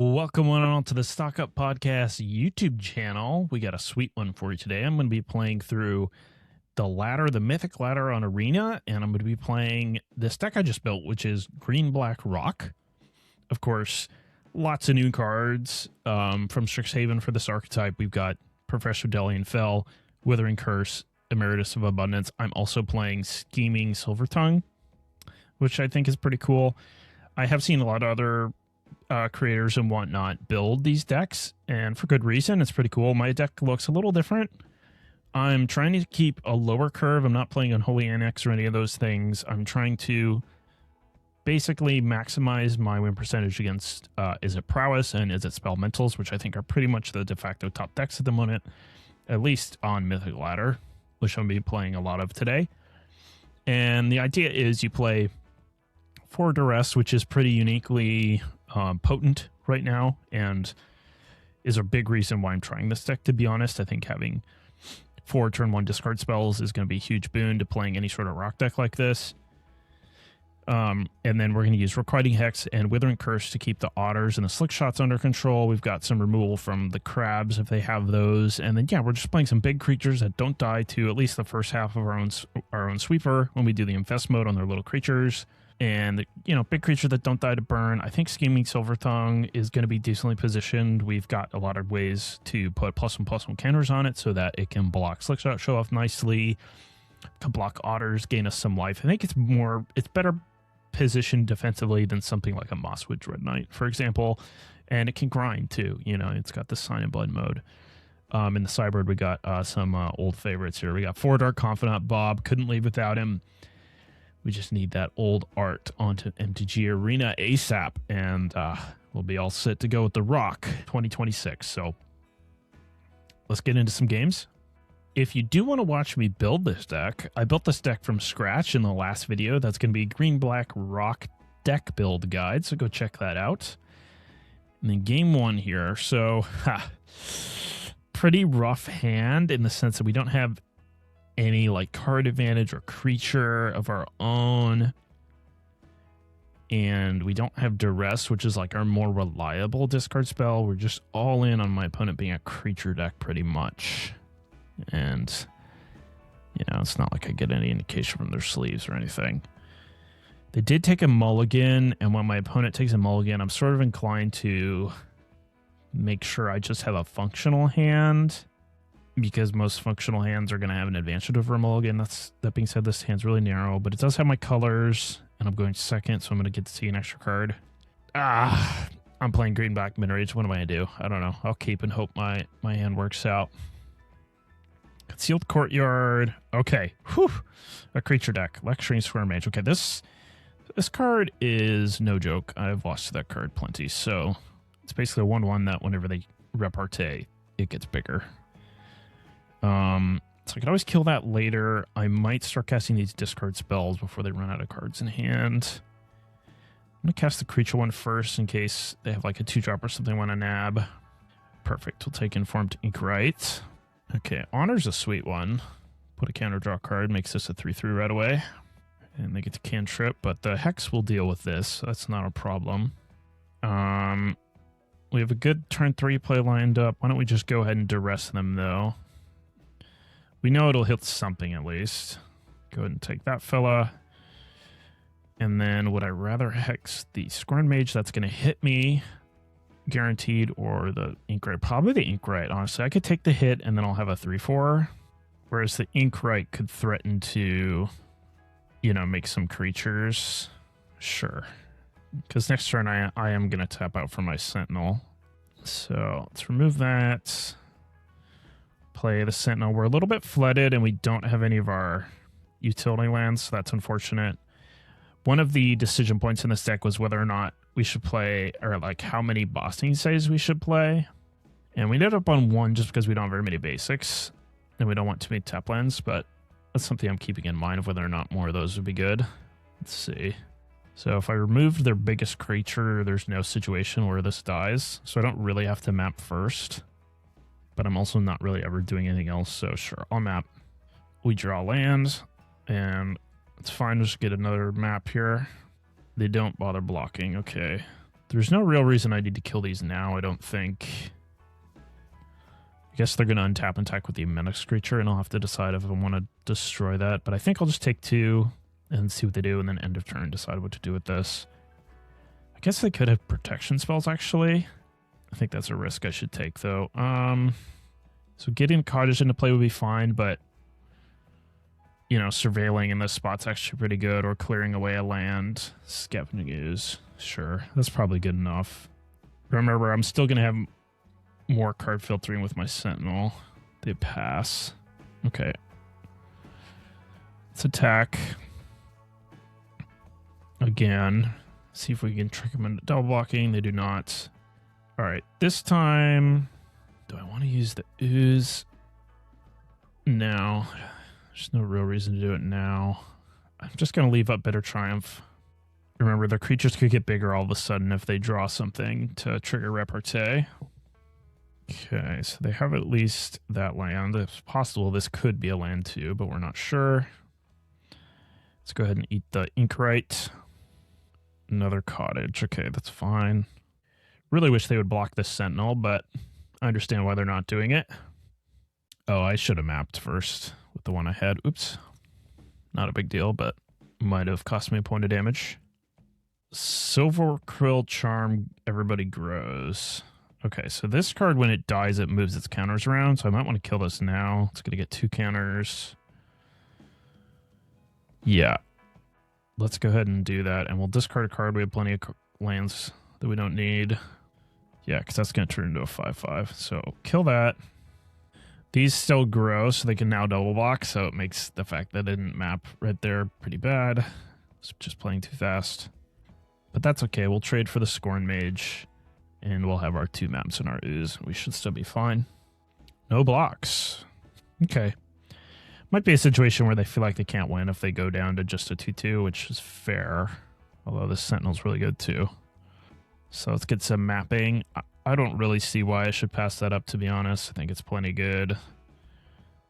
Welcome on to the Stock Up Podcast YouTube channel. We got a sweet one for you today. I'm going to be playing through the ladder, the mythic ladder on Arena, and I'm going to be playing this deck I just built, which is Green-Black Rock. Of course, lots of new cards from Strixhaven for this archetype. We've got Professor Dellian Fel, Withering Curse, Emeritus of Abundance. I'm also playing Scheming Silvertongue, which I think is pretty cool. I have seen a lot of other creators and whatnot build these decks, and for good reason. It's pretty cool. My deck looks a little different. I'm trying to keep a lower curve. I'm not playing Unholy Annex or any of those things. I'm trying to basically maximize my win percentage against is it Prowess and is it Spellmentals, which I think are pretty much the de facto top decks at the moment, at least on Mythic Ladder, which I'm going to be playing a lot of today. And the idea is you play 4 Duress, which is pretty uniquely potent right now, and is a big reason why I'm trying this deck, to be honest. I think having 4 turn 1 discard spells is going to be a huge boon to playing any sort of rock deck like this. And then we're going to use Requiting Hex and Withering Curse to keep the otters and the slick shots under control. We've got some removal from the crabs if they have those. And then, yeah, we're just playing some big creatures that don't die to at least the first half of our own sweeper when we do the infest mode on their little creatures. And, you know, big creature that don't die to burn. I think Scheming Silvertongue is going to be decently positioned. We've got a lot of ways to put +1/+1 counters on it so that it can block Slickshot, show off nicely, can block otters, gain us some life. I think it's better positioned defensively than something like a Mosswood Dread Knight, for example. And it can grind too. You know, it's got the Sign and Blood mode. In the Sideboard, we got some old favorites here. We got 4 Dark Confidant Bob. Couldn't leave without him. We just need that old art onto MTG Arena ASAP, and we'll be all set to go with the Rock 2026. So let's get into some games. If you do want to watch me build this deck, I built this deck from scratch in the last video. That's going to be Green-Black Rock deck build guide, so go check that out. And then game 1 here. So, pretty rough hand in the sense that we don't have any like card advantage or creature of our own, and we don't have Duress, which is like our more reliable discard spell. We're just all in on my opponent being a creature deck pretty much, and you know, it's not like I get any indication from their sleeves or anything. They did take a mulligan, and when my opponent takes a mulligan, I'm sort of inclined to make sure I just have a functional hand, because most functional hands are going to have an advantage over a mulligan. That being said, this hand's really narrow, but it does have my colors, and I'm going second, so I'm going to get to see an extra card. I'm playing green-black mid-range. What am I going to do? I don't know. I'll keep and hope my hand works out. Concealed Courtyard. Okay. Whew. A creature deck. Lecturing Square Mage. Okay, this card is no joke. I've lost to that card plenty, so it's basically a 1/1 that whenever they repartee, it gets bigger. So I could always kill that later. I might start casting these discard spells before they run out of cards in hand. I'm going to cast the creature one first in case they have like a 2-drop or something I want to nab. Perfect. We'll take Informed Inkwright. Okay, Honor's a sweet one. Put a counter draw card, makes this a 3/3 right away. And they get to cantrip, but the Hex will deal with this, so that's not a problem. We have a good turn 3 play lined up. Why don't we just go ahead and Duress them, though? We know it'll hit something at least. Go ahead and take that fella. And then would I rather Hex the Scorn Mage? That's going to hit me, guaranteed, or the Inkwright? Probably the Inkwright, honestly. I could take the hit and then I'll have a 3/4. Whereas the Inkwright could threaten to, you know, make some creatures. Sure. Because next turn I am going to tap out for my Sentinel. So let's remove that. Play the Sentinel. We're a little bit flooded and we don't have any of our utility lands, so that's unfortunate. One of the decision points in this deck was whether or not we should play, or like how many Boston Says we should play. And we ended up on 1 just because we don't have very many basics and we don't want too many tap lands, but that's something I'm keeping in mind of whether or not more of those would be good. Let's see. So if I removed their biggest creature, there's no situation where this dies, so I don't really have to map first. But I'm also not really ever doing anything else, so sure, I'll map. We draw land, and it's fine to just get another map here. They don't bother blocking, okay. There's no real reason I need to kill these now, I don't think. I guess they're going to untap and attack with the Emeritus creature, and I'll have to decide if I want to destroy that. But I think I'll just take 2 and see what they do, and then end of turn decide what to do with this. I guess they could have protection spells, actually. I think that's a risk I should take, though. So getting Cottage into play would be fine, but, you know, surveilling in this spot's actually pretty good, or clearing away a land. Scavenging Ooze. Sure, that's probably good enough. Remember, I'm still going to have more card filtering with my Sentinel. They pass. Okay. Let's attack. Again. See if we can trick them into double blocking. They do not. Alright, this time... Do I want to use the Ooze? No. There's no real reason to do it now. I'm just going to leave up Bitter Triumph. Remember, the creatures could get bigger all of a sudden if they draw something to trigger repartee. Okay, so they have at least that land. It's possible this could be a land too, but we're not sure. Let's go ahead and eat the Inkrite. Another Cottage. Okay, that's fine. Really wish they would block this Sentinel, but I understand why they're not doing it. Oh, I should have mapped first with the one I had. Oops. Not a big deal, but might have cost me a point of damage. Silver Krill Charm, everybody grows. Okay, so this card, when it dies, it moves its counters around, so I might want to kill this now. It's going to get 2 counters. Yeah. Let's go ahead and do that, and we'll discard a card. We have plenty of lands that we don't need. Yeah, because that's going to turn into a 5/5. So kill that. These still grow, so they can now double block, so it makes the fact that I didn't map right there pretty bad. It's just playing too fast. But that's okay. We'll trade for the Scorn Mage, and we'll have our 2 maps and our Ooze. We should still be fine. No blocks. Okay. Might be a situation where they feel like they can't win if they go down to just a 2/2, which is fair. Although this Sentinel's really good too. So let's get some mapping. I don't really see why I should pass that up, to be honest. I think it's plenty good.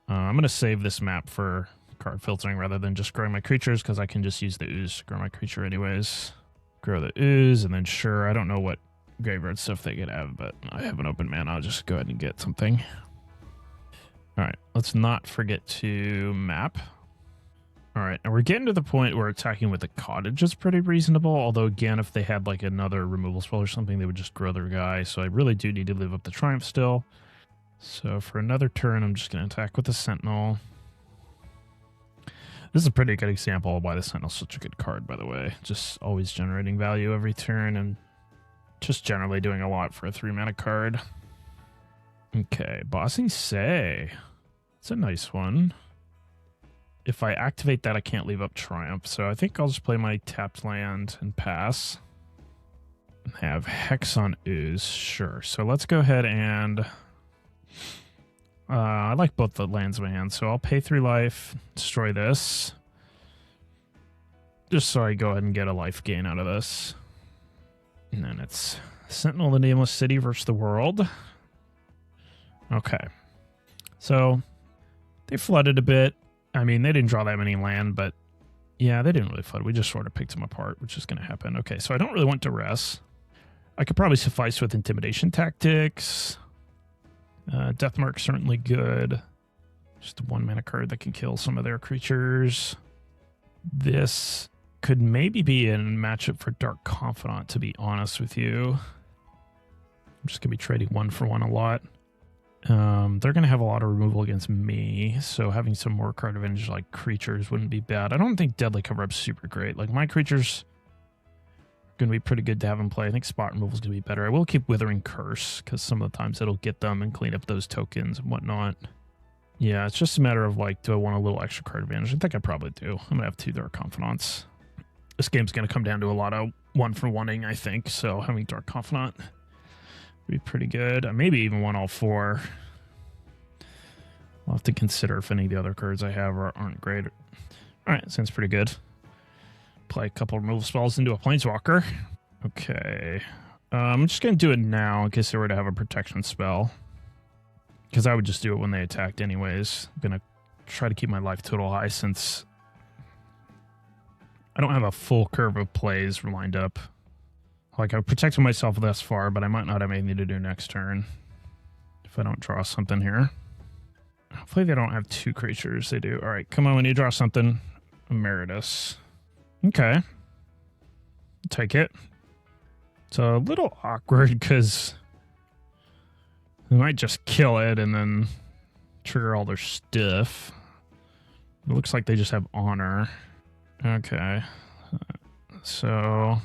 I'm going to save this map for card filtering rather than just growing my creatures, because I can just use the Ooze to grow my creature anyways. Grow the Ooze, and then sure, I don't know what graveyard stuff they could have, but I have an open mana. I'll just go ahead and get something. Alright, let's not forget to map. Alright, and we're getting to the point where attacking with the Cottage is pretty reasonable, although again, if they had like another removal spell or something, they would just grow their guy, so I really do need to live up the Triumph still. So for another turn, I'm just going to attack with the Sentinel. This is a pretty good example of why the Sentinel's such a good card, by the way. Just always generating value every turn, and just generally doing a lot for a 3-mana card. Okay, Bossing Say. It's a nice one. If I activate that, I can't leave up Triumph, so I think I'll just play my tapped land and pass. Have Hex on Ooze, sure. So let's go ahead and... I like both the lands in my hand, so I'll pay 3 life, destroy this. Just so I go ahead and get a life gain out of this. And then it's Sentinel, the Nameless City versus the World. Okay. So, they flooded a bit. I mean, they didn't draw that many land, but yeah, they didn't really flood. We just sort of picked them apart, which is going to happen. Okay, so I don't really want Duress. I could probably suffice with Intimidation Tactics. Deathmark's certainly good. Just a 1-mana card that can kill some of their creatures. This could maybe be a matchup for Dark Confidant, to be honest with you. I'm just going to be trading 1 for 1 a lot. They're going to have a lot of removal against me, so having some more card advantage like creatures wouldn't be bad. I don't think Deadly Cover-Up's super great. Like, my creatures are going to be pretty good to have in play. I think spot removal's going to be better. I will keep Withering Curse, because some of the times it'll get them and clean up those tokens and whatnot. Yeah, it's just a matter of, like, do I want a little extra card advantage? I think I probably do. I'm going to have 2 Dark Confidants. This game's going to come down to a lot of 1-for-1ing, I think, so having Dark Confidant would be pretty good. I maybe even want all 4. I'll have to consider if any of the other cards I have aren't great. Alright, sounds pretty good. Play a couple removal spells into a Planeswalker. Okay. I'm just going to do it now in case they were to have a protection spell. Because I would just do it when they attacked anyways. I'm going to try to keep my life total high since I don't have a full curve of plays lined up. Like, I've protected myself thus far, but I might not have anything to do next turn if I don't draw something here. Hopefully they don't have 2 creatures. They do. All right, come on, when you draw something. Emeritus. Okay. Take it. It's a little awkward because they might just kill it and then trigger all their stuff. It looks like they just have honor. Okay. So,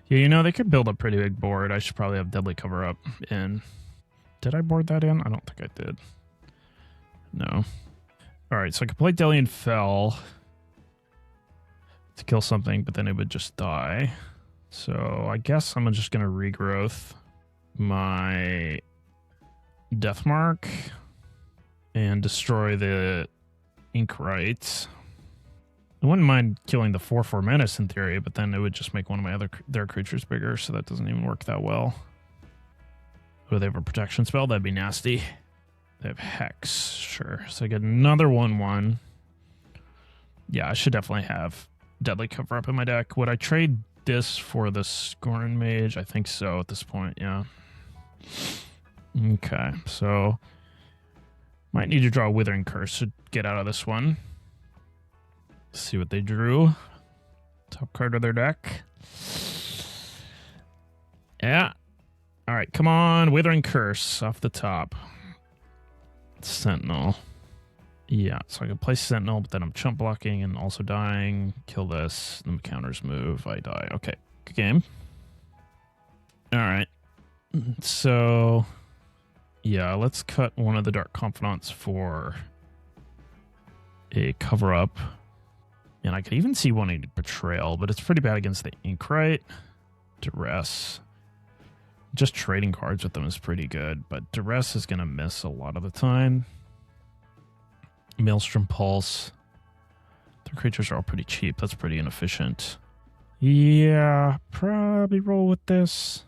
yeah, you know, they could build a pretty big board. I should probably have Deadly Cover Up in. Did I board that in? I don't think I did. No. All right, so I could play Dellian Fel to kill something, but then it would just die. So I guess I'm just going to regrowth my Deathmark and destroy the Inkwright. I wouldn't mind killing the 4/4 Menace in theory, but then it would just make one of my their creatures bigger, so that doesn't even work that well. Oh, they have a protection spell? That'd be nasty. They have Hex, sure. So I get another 1/1. Yeah, I should definitely have Deadly Cover Up in my deck. Would I trade this for the Scorn Mage? I think so at this point, yeah. Okay, so might need to draw a Withering Curse to get out of this one. Let's see what they drew. Top card of their deck. Yeah. All right, come on. Withering Curse off the top. Sentinel. Yeah, so I can play Sentinel, but then I'm chump blocking and also dying. Kill this. Then counters move. I die. Okay, good game. All right. So, yeah, let's cut one of the Dark Confidants for a cover-up. And I could even see wanting to Betrayal, but it's pretty bad against the Inkwright. Duress. Just trading cards with them is pretty good, but Duress is going to miss a lot of the time. Maelstrom Pulse. Their creatures are all pretty cheap. That's pretty inefficient. Yeah, probably roll with this.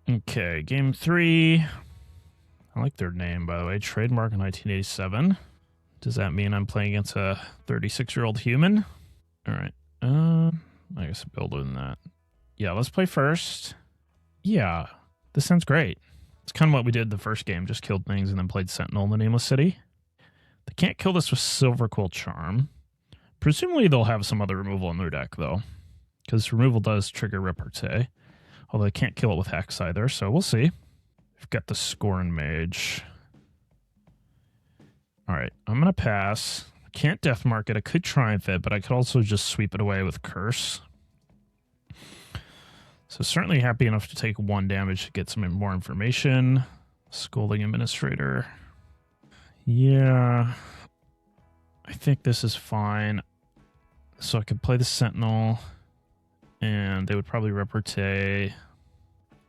Okay, game 3. I like their name, by the way. Trademark in 1987. Does that mean I'm playing against a 36-year-old human? All right. I guess a builder than that. Yeah, let's play first. Yeah, this sounds great. It's kind of what we did the first game. Just killed things and then played Sentinel in the Nameless City. They can't kill this with Silverquill Charm. Presumably they'll have some other removal in their deck, though. Because removal does trigger Repartee. Although they can't kill it with Hex either, so we'll see. We've got the Scorn Mage. Alright, I'm going to pass. Can't Deathmark it. I could Triumph it, but I could also just sweep it away with Curse. So certainly happy enough to take 1 damage to get some more information. Scolding Administrator. Yeah. I think this is fine. So I could play the Sentinel. And they would probably Repartee.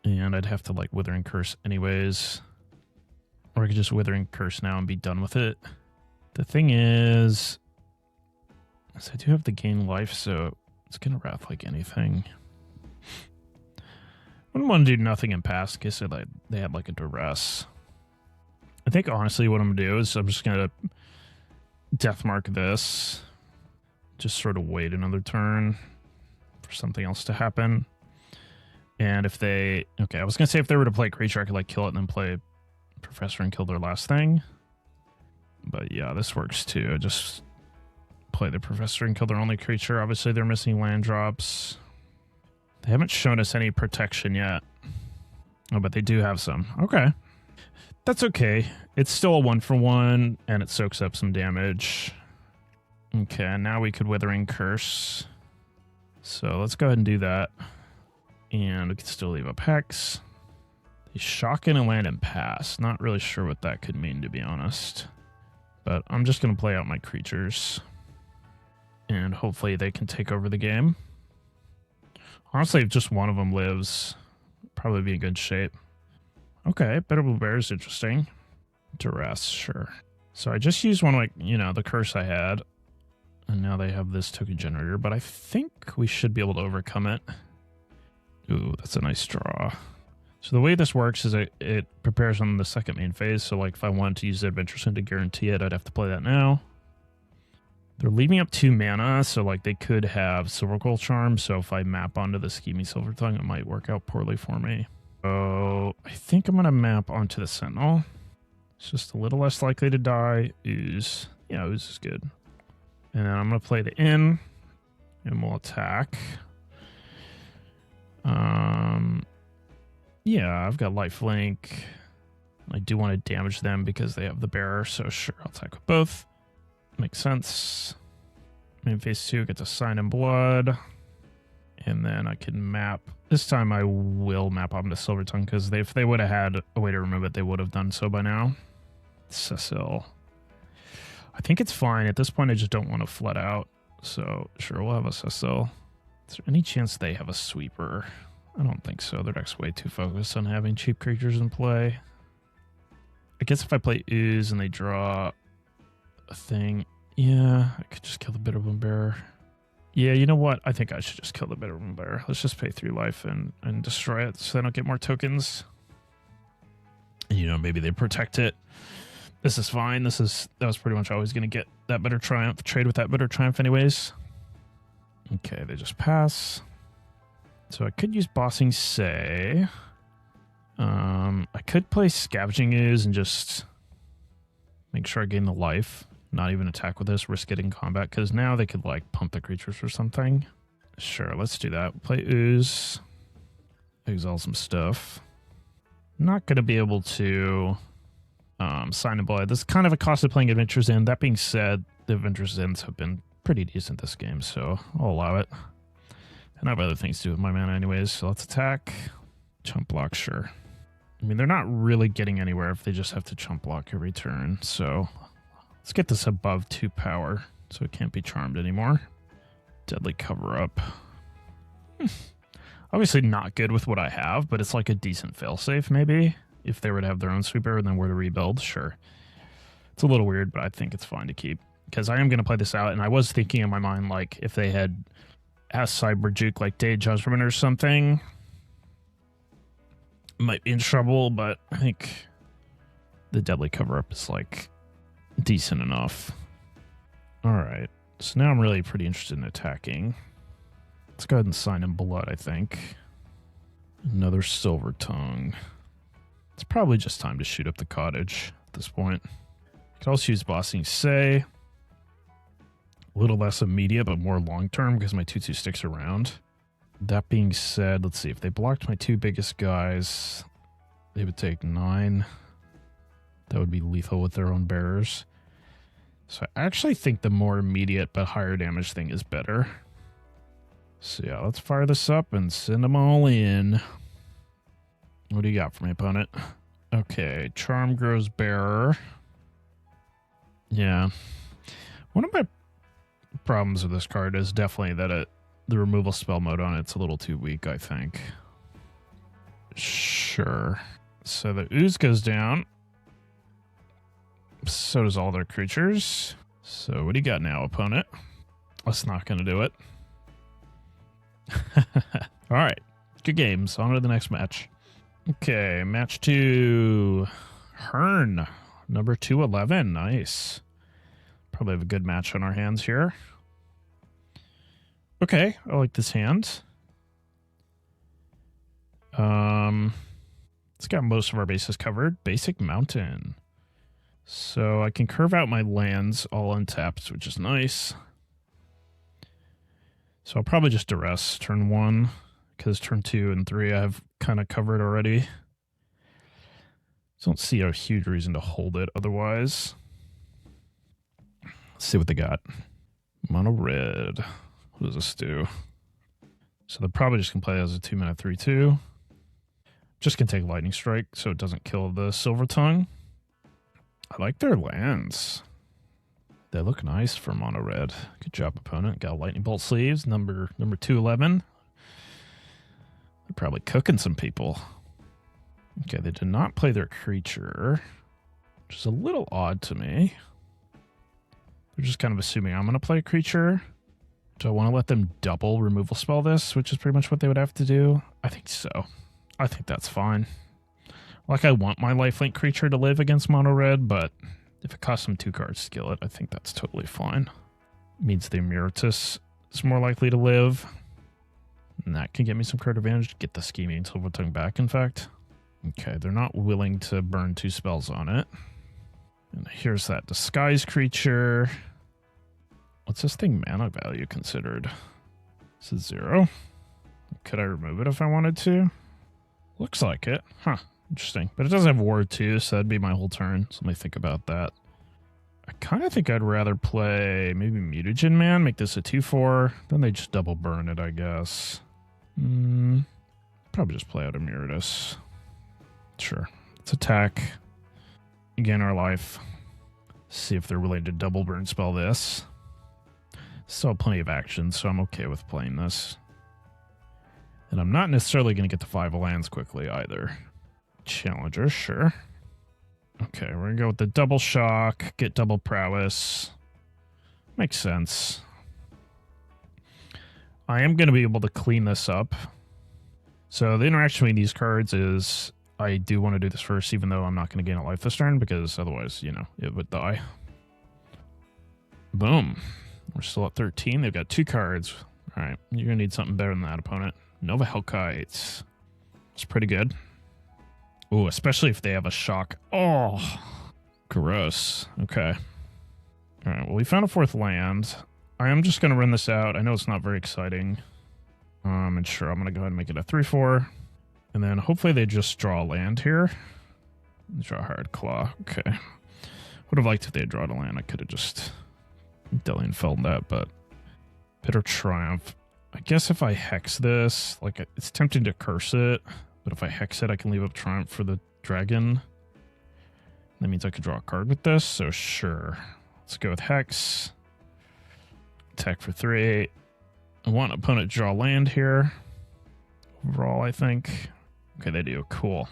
And I'd have to like Withering Curse anyways. Or I could just Withering Curse now and be done with it. The thing is I do have the gain life, so it's going to Wrath like anything. Wouldn't want to do nothing and pass in case they had like a Duress. I think honestly what I'm going to do is I'm just going to Deathmark this. Just sort of wait another turn for something else to happen. And if they... Okay, I was going to say if they were to play creature, I could like kill it and then play Professor and kill their last thing. But yeah, this works too. Just play the Professor and kill their only creature. Obviously, they're missing land drops. They haven't shown us any protection yet. Oh, but they do have some. Okay. That's okay. It's still a 1-for-1, and it soaks up some damage. Okay, and now we could Withering Curse. So let's go ahead and do that. And we can still leave up Hex. They shock in and land and pass. Not really sure what that could mean, to be honest. But I'm just going to play out my creatures. And hopefully they can take over the game. Honestly, if just one of them lives, probably be in good shape. Okay, Bitter Blue Bear is interesting. Duress, sure. So I just used one of my, the curse I had. And now they have this token generator, but I think we should be able to overcome it. Ooh, that's a nice draw. So the way this works is it prepares on the second main phase. So like if I wanted to use the Adventure Sin to guarantee it, I'd have to play that now. They're leaving up 2 mana, so like they could have Silver Gold Charm. So if I map onto the Scheming Silvertongue, it might work out poorly for me. So I think I'm going to map onto the Sentinel. It's just a little less likely to die. Ooze. Yeah, Ooze is good. And then I'm going to play the Inn, and we'll attack. Yeah, I've got lifelink. I do want to damage them because they have the bearer, so sure, I'll attack with both. Makes sense. Main phase 2 gets a Sign in Blood. And then I can map. This time I will map onto Silvertongue because if they would have had a way to remove it, they would have done so by now. Cecil. I think it's fine. At this point, I just don't want to flood out. So sure, we'll have a Cecil. Is there any chance they have a sweeper? I don't think so. Their deck's way too focused on having cheap creatures in play. I guess if I play Ooze and they draw a thing, yeah, I could just kill the Witherbloom Bearer. Yeah, you know what? I think I should just kill the Witherbloom Bearer. Let's just pay 3 life and destroy it so they don't get more tokens. And, you know, maybe they protect it. This is fine. That was pretty much always going to get that Bitter Triumph. Trade with that Bitter Triumph anyways. Okay, they just pass. So I could use Bossing Say. I could play Scavenging Ooze and just make sure I gain the life. Not even attack with this, risk it in combat, because now they could like pump the creatures or something. Sure, let's do that. Play Ooze. Exile some stuff. Not going to be able to Sign in Blood. This is kind of a cost of playing Adventures In. That being said, the Adventures Ins have been pretty decent this game, so I'll allow it. And I have other things to do with my mana anyways, so let's attack. Chump block, sure. I mean, they're not really getting anywhere if they just have to chump block every turn, so let's get this above 2 power so it can't be charmed anymore. Deadly Cover-Up. Obviously not good with what I have, but it's like a decent failsafe maybe. If they were to have their own sweeper and then were to rebuild, sure. It's a little weird, but I think it's fine to keep. Because I am going to play this out, and I was thinking in my mind, like, if they had asked Sideboard Juke, like, Day Judgment or something, might be in trouble, but I think the Deadly Cover-Up is, like, decent enough. Alright, so now I'm really pretty interested in attacking. Let's go ahead and Sign in Blood, I think. Another Silvertongue. It's probably just time to shoot up the cottage at this point. I could also use Bossing Say. A little less immediate, but more long-term because my 2/2 sticks around. That being said, let's see. If they blocked my 2 biggest guys, they would take 9. That would be lethal with their own bearers. So I actually think the more immediate but higher damage thing is better. So yeah, let's fire this up and send them all in. What do you got for my opponent? Okay, Charm grows Bearer. Yeah. One of my problems with this card is definitely that the removal spell mode on it's a little too weak, I think. Sure. So the Ooze goes down. So does all their creatures. So what do you got now, opponent? That's not going to do it. All right. Good games. On to the next match. Okay, match 2. Hearn, number 211. Nice. Probably have a good match on our hands here. Okay, I like this hand. It's got most of our bases covered. Basic Mountain. So I can curve out my lands all untapped, which is nice. So I'll probably just Duress turn 1, because turn 2 and 3 I have kind of covered already. Don't see a huge reason to hold it otherwise. Let's see what they got. Mono red. What does this do? So they're probably just going to play as a 2-mana 3/2. Just going to take Lightning Strike so it doesn't kill the Silvertongue. I like their lands. They look nice for mono red. Good job, opponent. Got Lightning Bolt sleeves. Number 211. They're probably cooking some people. Okay, they did not play their creature, which is a little odd to me. They're just kind of assuming I'm going to play a creature. Do I want to let them double removal spell this, which is pretty much what they would have to do? I think so. I think that's fine. Like, I want my lifelink creature to live against mono red, but if it costs them 2 cards to kill it, I think that's totally fine. Means the Emeritus is more likely to live. And that can get me some card advantage. Get the Scheming Silvertongue back, in fact. Okay, they're not willing to burn 2 spells on it. And here's that disguise creature. What's this thing mana value considered? This is 0. Could I remove it if I wanted to? Looks like it. Huh. Interesting. But it does have Ward too, so that'd be my whole turn. So let me think about that. I kind of think I'd rather play maybe Mutagen Man, make this a 2/4. Then they just double burn it, I guess. Probably just play out Emeritus. Sure. Let's attack. Gain our life. See if they're willing to double burn spell this. Still have plenty of action, so I'm okay with playing this. And I'm not necessarily going to get to 5 lands quickly either. Challenger, sure. Okay, we're going to go with the double shock, get double prowess. Makes sense. I am going to be able to clean this up. So the interaction between these cards is I do want to do this first, even though I'm not going to gain a life this turn, because otherwise, you know, it would die. Boom. We're still at 13. They've got 2 cards. All right, you're going to need something better than that, opponent. Nova Hellkite. It's pretty good. Ooh, especially if they have a shock. Oh, gross. Okay. All right, well, we found a 4th land. I am just going to run this out. I know it's not very exciting. And sure, I'm going to go ahead and make it a 3/4. And then hopefully they just draw a land here. Draw a Hard Claw. Okay. Would have liked if they had drawn a land. I could have just Dellian Fel that, but Bitter Triumph. I guess if I hex this, like, it's tempting to curse it, but if I hex it, I can leave up Triumph for the dragon. That means I could draw a card with this, so sure. Let's go with hex. Attack for 3. I want opponent to draw land here. Overall, I think. Okay, they do. Cool.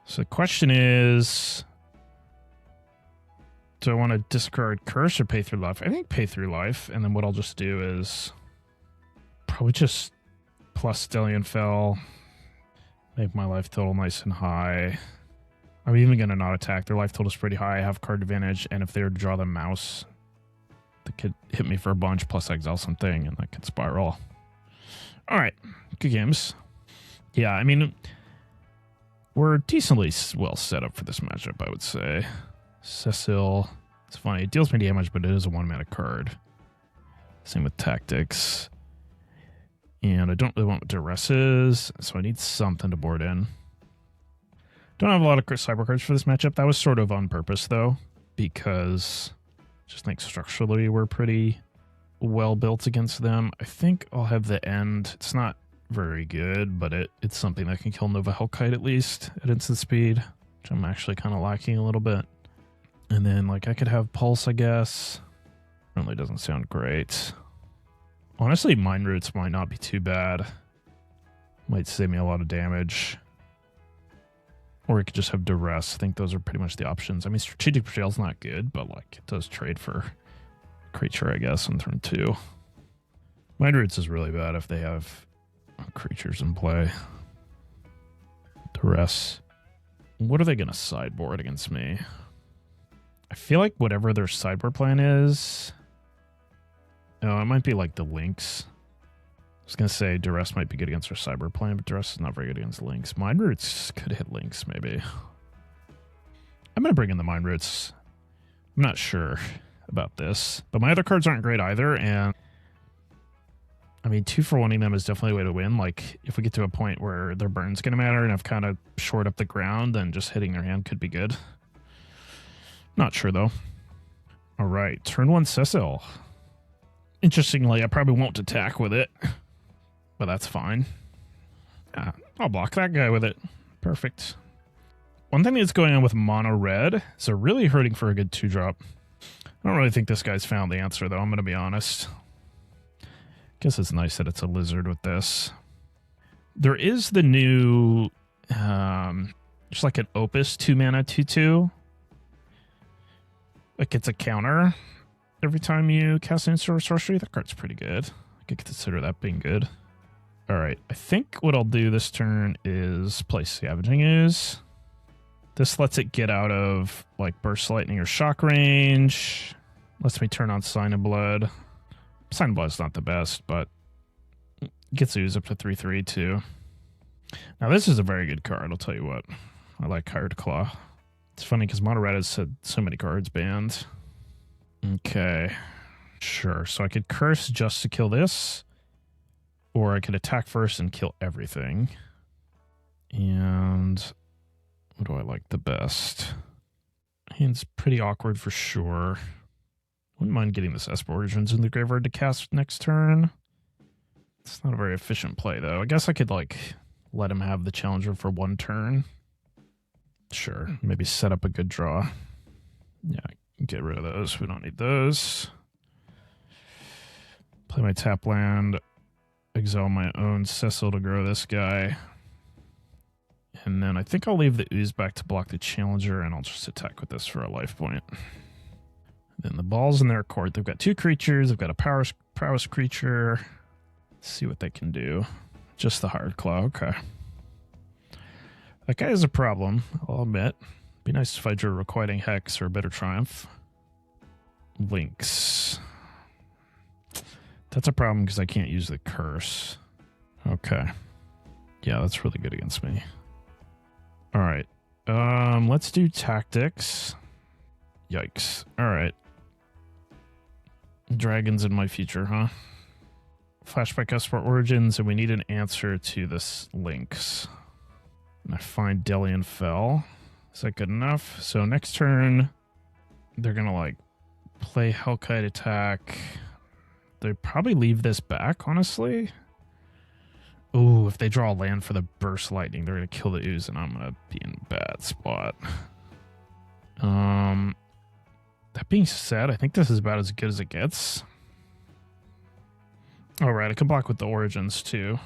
So the question is, do I want to discard Curse or pay through life? I think pay through life, and then what I'll just do is probably just plus Dellian Fel, make my life total nice and high. I'm even going to not attack. Their life total is pretty high. I have card advantage, and if they were to draw the mouse, they could hit me for a bunch, plus exile something, and that could spiral. All right, good games. Yeah, I mean, we're decently well set up for this matchup, I would say. Cecil, it's funny. It deals me damage, but it is a 1-mana card. Same with Tactics. And I don't really want what Duress is, so I need something to board in. Don't have a lot of Sideboard cards for this matchup. That was sort of on purpose, though, because I just think structurally we're pretty well built against them. I think I'll have the end. It's not very good, but it's something that can kill Nova Hellkite at least at instant speed, which I'm actually kind of lacking a little bit. And then, like, I could have Pulse, I guess. Really doesn't sound great. Honestly, Mind Roots might not be too bad. Might save me a lot of damage. Or I could just have Duress. I think those are pretty much the options. I mean, Strategic Betrayal's not good, but, like, it does trade for creature, I guess, on turn 2. Mind Roots is really bad if they have creatures in play. Duress. What are they going to sideboard against me? I feel like whatever their sideboard plan is... Oh, it might be like the Lynx. I was going to say Duress might be good against our sideboard plan, but Duress is not very good against Lynx. Mind Roots could hit Lynx, maybe. I'm going to bring in the Mind Roots. I'm not sure about this, but my other cards aren't great either, and I mean, 2 for 1ing them is definitely a way to win. Like, if we get to a point where their burn's going to matter and I've kind of shored up the ground, then just hitting their hand could be good. Not sure, though. All right, turn 1 Cecil. Interestingly, I probably won't attack with it, but that's fine. I'll block that guy with it. Perfect. One thing that's going on with mono red is they're really hurting for a good 2-drop. I don't really think this guy's found the answer, though. I'm going to be honest. Guess it's nice that it's a lizard with this. There is the new, just like an Opus 2-mana 2/2. Like, it's a counter every time you cast an instant or sorcery. That card's pretty good. I could consider that being good. All right, I think what I'll do this turn is play Scavenging Ooze. This lets it get out of, like, Burst Lightning or Shock range. Lets me turn on Sign of Blood. Sideboard's not the best, but gets Ooze up to 3/3 too. Now this is a very good card, I'll tell you what. I like Hired Claw. It's funny because Monoretta's had so many cards banned. Okay. Sure, so I could curse just to kill this, or I could attack first and kill everything. And what do I like the best? Hand's pretty awkward for sure. Wouldn't mind getting this Esper Origins in the graveyard to cast next turn. It's not a very efficient play, though. I guess I could, like, let him have the Challenger for one turn. Sure, maybe set up a good draw. Yeah, get rid of those. We don't need those. Play my tap land. Exile my own Cecil to grow this guy. And then I think I'll leave the Ooze back to block the Challenger, and I'll just attack with this for a life point. Then the ball's in their court. They've got 2 creatures. They've got a prowess creature. Let's see what they can do. Just the Hard Claw. Okay. That guy is a problem, I'll admit. Be nice if I drew a Requiting Hex or a Bitter Triumph. Links. That's a problem because I can't use the curse. Okay. Yeah, that's really good against me. All right. Let's do tactics. Yikes. All right. Dragons in my future, huh? Flashback Esper Origins, and we need an answer to this links. And I find Dellian Fel. Is that good enough? So next turn, they're going to, like, play Hellkite attack. They probably leave this back, honestly. Ooh, if they draw a land for the Burst Lightning, they're going to kill the Ooze, and I'm going to be in a bad spot. That being said, I think this is about as good as it gets. Alright, I can block with the Origins, too.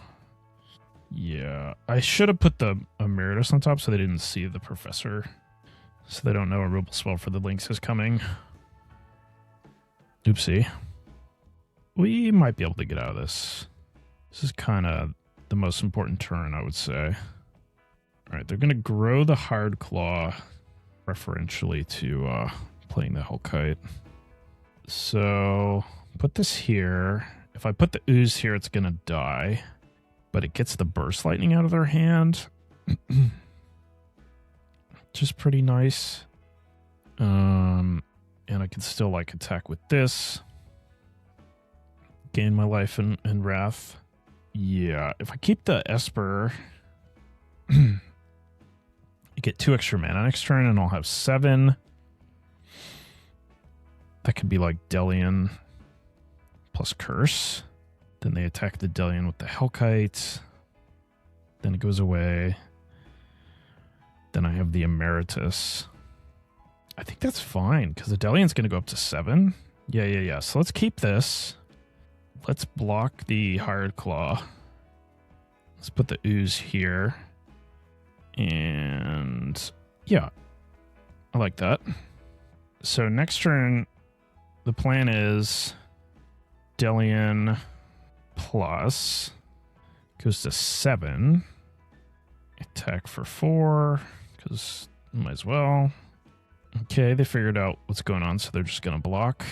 Yeah, I should have put the Emeritus on top so they didn't see the Professor. So they don't know a removal spell for the links is coming. Oopsie. We might be able to get out of this. This is kind of the most important turn, I would say. Alright, they're going to grow the Hard Claw preferentially to playing the Hellkite. So, put this here. If I put the Ooze here, it's going to die. But it gets the Burst Lightning out of their hand. Which is pretty nice. And I can still, like, attack with this. Gain my life and wrath. Yeah, if I keep the Esper, you get 2 extra mana next turn, and I'll have 7. That could be like Dellian plus Curse. Then they attack the Dellian with the Hellkite. Then it goes away. Then I have the Emeritus. I think that's fine, because the Dellian's going to go up to 7. Yeah. So let's keep this. Let's block the Hired Claw. Let's put the Ooze here. And yeah, I like that. So next turn, the plan is Dellian plus goes to 7. Attack for 4, because might as well. Okay, they figured out what's going on, so they're just going to block.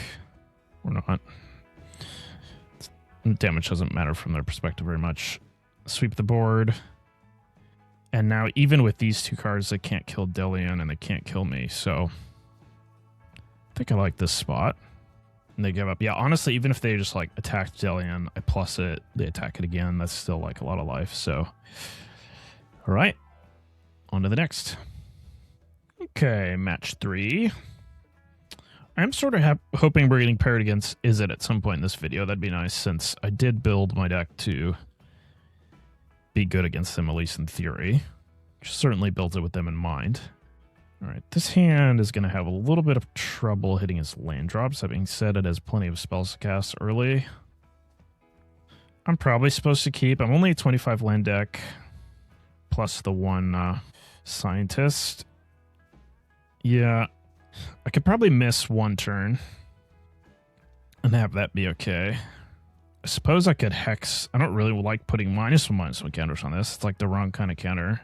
Or not. Damage doesn't matter from their perspective very much. Sweep the board. And now, even with these 2 cards, they can't kill Dellian and they can't kill me, so I think I like this spot. And they give up. Yeah, honestly, even if they just, like, attacked Dellian, I plus it, they attack it again, that's still, like, a lot of life, so. Alright. On to the next. Okay, match 3. I'm sort of hoping we're getting paired against Izzet at some point in this video. That'd be nice, since I did build my deck to be good against them, at least in theory. Certainly built it with them in mind. Alright, this hand is going to have a little bit of trouble hitting its land drops. That being said, it has plenty of spells to cast early. I'm probably supposed to keep. I'm only a 25 land deck, plus the 1 Scientist. Yeah, I could probably miss 1 turn and have that be okay. I suppose I could Hex. I don't really like putting -1/-1 counters on this. It's like the wrong kind of counter.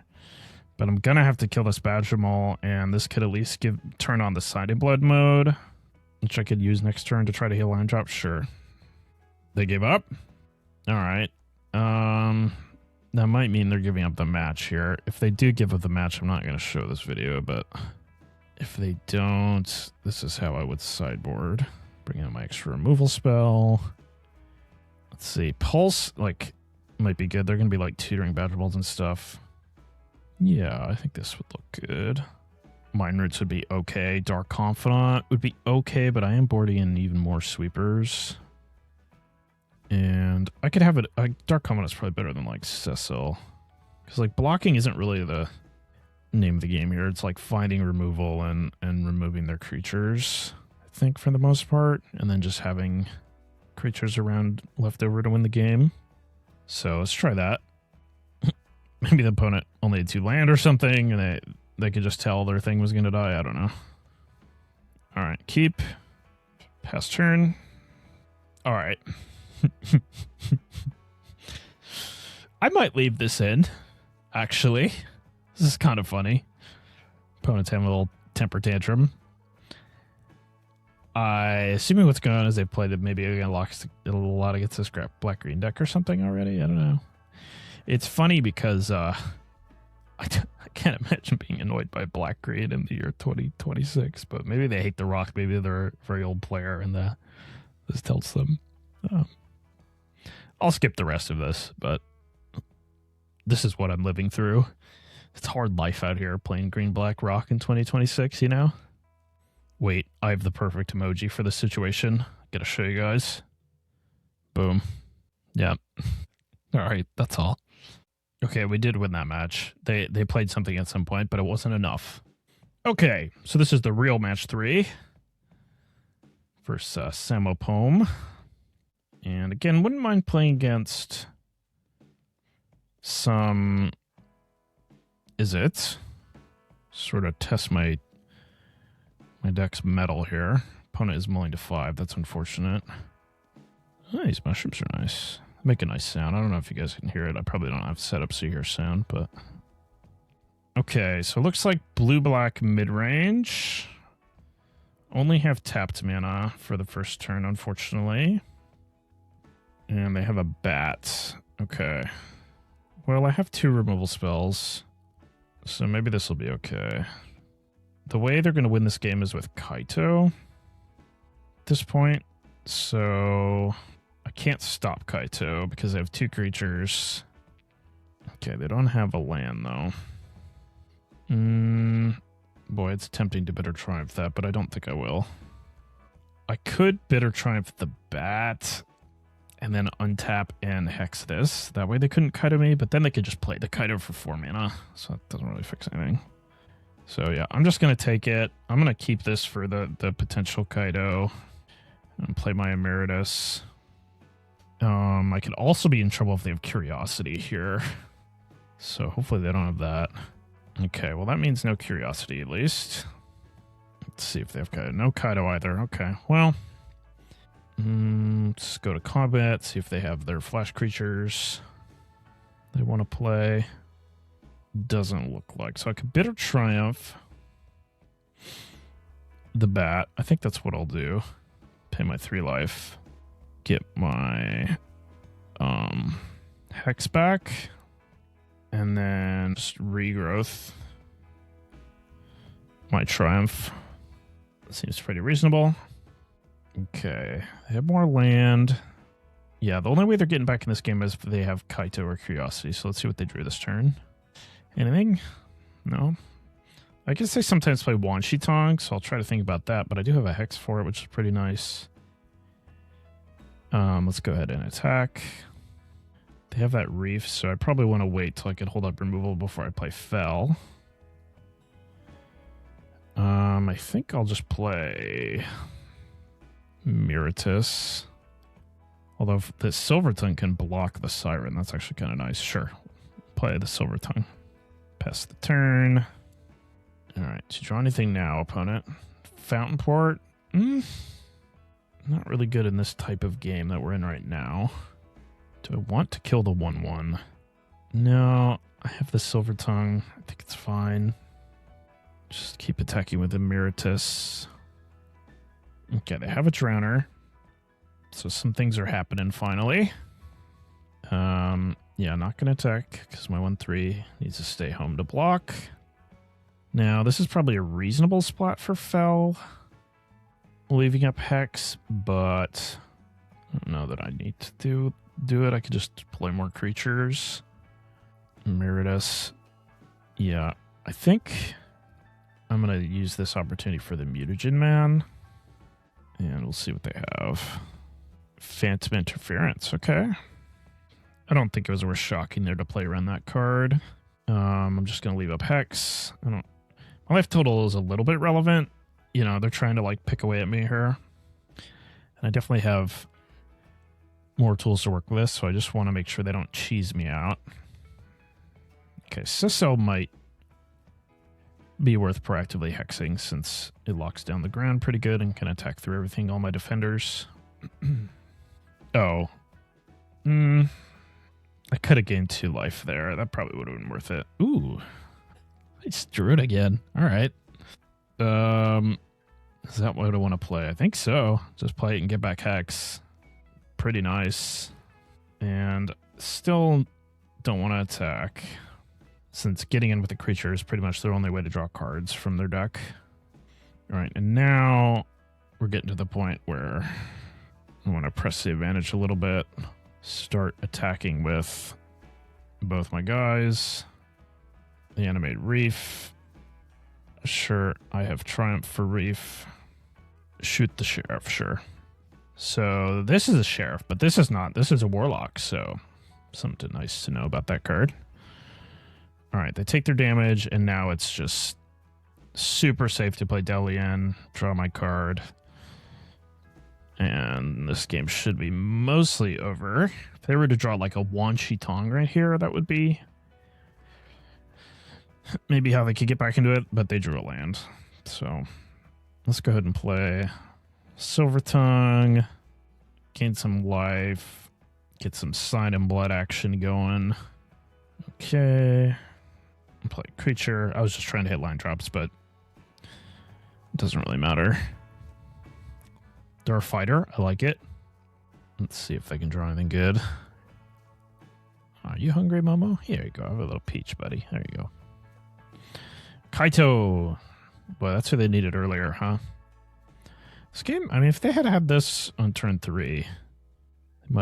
But I'm going to have to kill this Badgermaul, and this could at least turn on the Sideboard mode, which I could use next turn to try to heal land drop. Sure. They gave up? All right. That might mean they're giving up the match here. If they do give up the match, I'm not going to show this video, but if they don't, this is how I would sideboard. Bring out my extra removal spell. Let's see. Pulse, like, might be good. They're going to be, like, tutoring Badger Balls and stuff. Yeah, I think this would look good. Mind Roots would be okay. Dark Confidant would be okay, but I am boarding in even more sweepers. And I could have it. Dark Confidant is probably better than like Cecil, because like blocking isn't really the name of the game here. It's like finding removal and removing their creatures, I think, for the most part, and then just having creatures around left over to win the game. So let's try that. Maybe the opponent only had 2 land or something, and they could just tell their thing was going to die. I don't know. All right, keep. Pass turn. All right. I might leave this in, actually. This is kind of funny. Opponent's having a little temper tantrum. Assuming what's going on is they've played it maybe a lot against this black-green deck or something already. I don't know. It's funny because I can't imagine being annoyed by black-green in the year 2026, but maybe they hate the rock. Maybe they're a very old player and this tilts them. I'll skip the rest of this, but this is what I'm living through. It's hard life out here playing green-black rock in 2026, you know? Wait, I have the perfect emoji for this situation. Gotta show you guys. Boom. Yeah. All right, that's all. Okay, we did win that match. They played something at some point, but it wasn't enough. Okay, so this is the real match 3. Versus Samopome. And again, wouldn't mind playing against some... Is it? Sort of test my deck's metal here. Opponent is mulling to 5. That's unfortunate. Oh, these mushrooms are nice. They make a nice sound. I don't know if you guys can hear it. I probably don't have set up so you hear sound, but... Okay, so it looks like blue-black mid-range. Only have tapped mana for the first turn, unfortunately. And they have a bat. Okay. Well, I have 2 removal spells, so maybe this will be okay. The way they're going to win this game is with Kaito at this point. So I can't stop Kaito because I have 2 creatures. Okay, they don't have a land, though. Boy, it's tempting to Bitter Triumph that, but I don't think I will. I could Bitter Triumph the bat and then untap and hex this. That way they couldn't Kaito me, but then they could just play the Kaito for 4 mana, so that doesn't really fix anything. So yeah, I'm just going to take it. I'm going to keep this for the potential Kaito and play my Emeritus. I could also be in trouble if they have Curiosity here. So hopefully they don't have that. Okay, well that means no Curiosity at least. Let's see if they have Kaito. No Kaito either. Okay, well... let's go to combat, see if they have their flash creatures they want to play. Doesn't look like. So I could Bitter Triumph the bat. I think that's what I'll do. Pay my 3 life. Get my Hex back. And then just regrowth my Triumph. Seems pretty reasonable. Okay, they have more land. Yeah, the only way they're getting back in this game is if they have Kaito or Curiosity. So let's see what they drew this turn. Anything? No. I guess they sometimes play Wanshi Tong, so I'll try to think about that. But I do have a Hex for it, which is pretty nice. Let's go ahead and attack. They have that Reef, so I probably want to wait till I can hold up removal before I play Fel. I think I'll just play Emeritus. Although if the Silvertongue can block the Siren, that's actually kind of nice. Sure. Play the Silvertongue. Pass the turn. Alright, to draw anything now, opponent. Fountain Port. Not really good in this type of game that we're in right now. Do I want to kill the 1/1? No, I have the Silvertongue. I think it's fine. Just keep attacking with Emeritus. Okay, they have a Drowner. So some things are happening finally. Yeah, not going to attack because my 1/3 needs to stay home to block. Now, this is probably a reasonable spot for Fel. Leaving up Hex, but I don't know that I need to do it. I could just play more creatures. Emeritus. Yeah, I think I'm going to use this opportunity for the Mutagen Man. And we'll see what they have. Phantom Interference, okay. I don't think it was worth shocking there to play around that card. I'm just going to leave up Hex. My life total is a little bit relevant. You know, they're trying to like pick away at me here. And I definitely have more tools to work with, so I just want to make sure they don't cheese me out. Okay, Cecil might be worth proactively hexing since it locks down the ground pretty good and can attack through everything, all my defenders. Oh. I could have gained 2 life there. That probably would have been worth it. Ooh. I just drew it again. All right. Is that what I want to play? I think so. Just play it and get back Hex. Pretty nice. And still don't want to attack, since getting in with the creature is pretty much their only way to draw cards from their deck. All right, and now we're getting to the point where I want to press the advantage a little bit. Start attacking with both my guys. The Animate Reef. Sure, I have Triumph for Reef. Shoot the Sheriff, sure. So this is a Sheriff, but this is not. This is a Warlock, so something nice to know about that card. All right, they take their damage, and now it's just super safe to play Dellian, draw my card. And this game should be mostly over. If they were to draw like a Wan Shi Tong right here, that would be maybe how they could get back into it, but they drew a land. So let's go ahead and play Silvertongue, gain some life, get some Sign and Blood action going. Okay. Play creature. I was just trying to hit line drops, but it doesn't really matter. Dark Fighter, I like it. Let's see if they can draw anything good. Are you hungry, Momo? Here you go. Have a little peach, buddy. There you go. Kaito. Boy, that's who they needed earlier, huh? This game, I mean, if they had had this on turn 3, they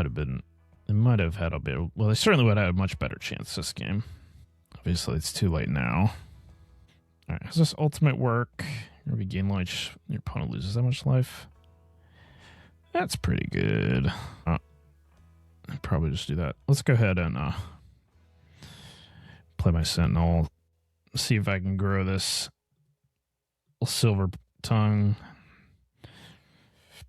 might have had a bit, well, they certainly would have had a much better chance this game. Obviously, it's too late now. All right, how does this ultimate work? You gain life, your opponent loses that much life. That's pretty good. I'd probably just do that. Let's go ahead and play my Sentinel. See if I can grow this Silvertongue.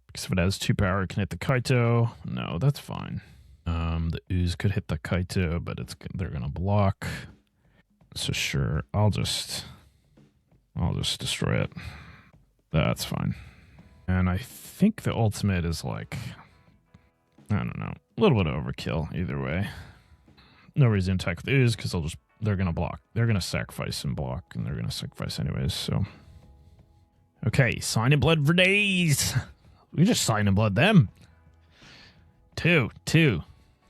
Because if it has 2 power, it can hit the Kaito. No, that's fine. The Ooze could hit the Kaito, but they're gonna block. So sure, I'll just destroy it. That's fine. And I think the ultimate is like, I don't know, a little bit of overkill either way. No reason to attack the Ooze because they're gonna block. They're gonna sacrifice and block, and they're gonna sacrifice anyways. So okay, Sign and Blood for days. We just Sign and Blood them. 2.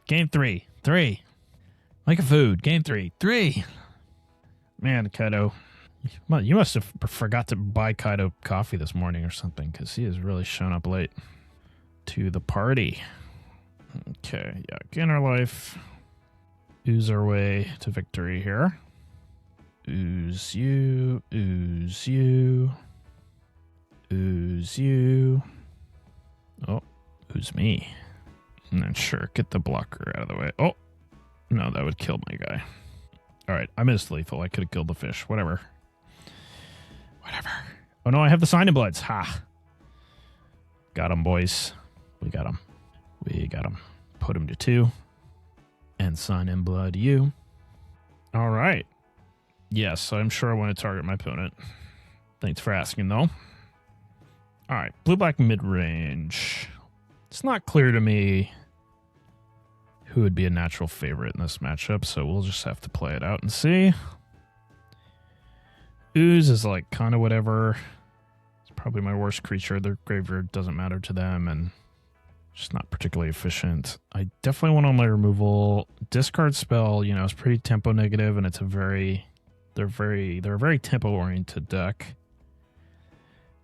Game 3. Like a food. Game 3. Man, Kaido. You must have forgot to buy Kaido coffee this morning or something, because he has really shown up late to the party. Okay, yeah, gain our life. Ooze our way to victory here. Ooze you. Ooze you. Ooze you. Oh, ooze me. And then sure, get the blocker out of the way. Oh, no, that would kill my guy. All right, I missed lethal. I could have killed the fish. Whatever. Oh, no, I have the Sign and Bloods. Ha. Got him, boys. We got him. Put him to 2. And Sign and Blood you. All right. Yes, I'm sure I want to target my opponent. Thanks for asking, though. All right, blue-black mid-range. It's not clear to me who would be a natural favorite in this matchup, so we'll just have to play it out and see. Ooze is like kind of whatever. It's probably my worst creature. Their graveyard doesn't matter to them, and Just not particularly efficient. I definitely want on my removal. Discard spell, you know, is pretty tempo negative, and it's a very... They're a very tempo-oriented deck.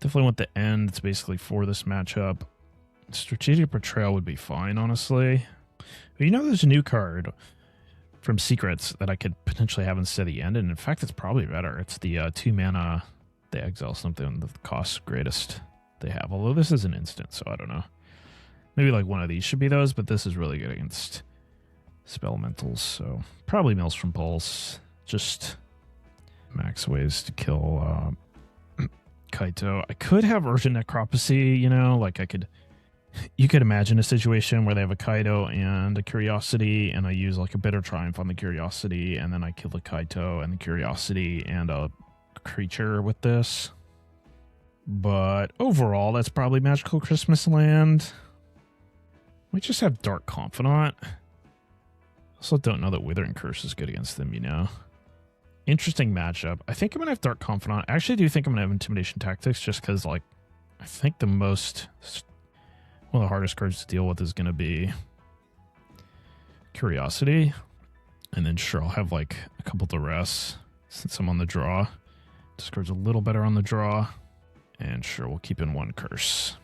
Definitely want the end. It's basically for this matchup. Strategic Betrayal would be fine, honestly. But you know there's a new card from Secrets that I could potentially have instead of the end, and in fact it's probably better. It's the 2 mana, they exile something, the cost greatest they have. Although this is an instant, so I don't know. Maybe like one of these should be those, but this is really good against Spellmentals, so probably Mills from Pulse. Just max ways to kill Kaito. I could have Urgent Necropsy, you know, like you could imagine a situation where they have a Kaito and a Curiosity, and I use like a Bitter Triumph on the Curiosity, and then I kill the Kaito and the Curiosity and a creature with this. But overall, that's probably Magical Christmas Land. We just have Dark Confidant. Also don't know that Withering Curse is good against them, you know. Interesting matchup. I think I'm going to have Dark Confidant. I actually do think I'm going to have Intimidation Tactics just because, like, I think one of the hardest cards to deal with is going to be Curiosity. And then, sure, I'll have, like, a couple Duress since I'm on the draw. Discard's a little better on the draw. And, sure, we'll keep in 1 Curse.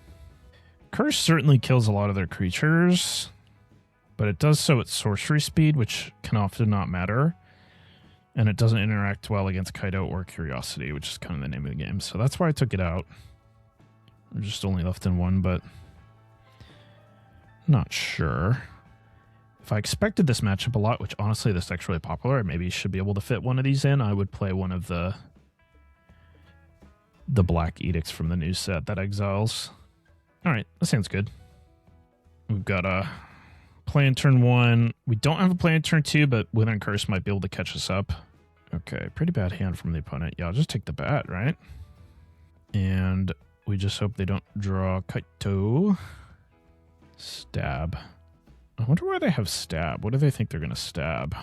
Curse certainly kills a lot of their creatures, but it does so at sorcery speed, which can often not matter. And it doesn't interact well against Kaito or Curiosity, which is kind of the name of the game. So that's why I took it out. I'm just only left in 1, but not sure. If I expected this matchup a lot, which honestly this deck's really popular, I maybe should be able to fit one of these in, I would play one of the Black Edicts from the new set that exiles. Alright, that sounds good. We've got a play in turn 1. We don't have a play in turn 2, but Withering Curse might be able to catch us up. Okay, pretty bad hand from the opponent. Yeah, I'll just take the bat, right? And we just hope they don't draw Kaito. Stab. I wonder why they have stab. What do they think they're going to stab?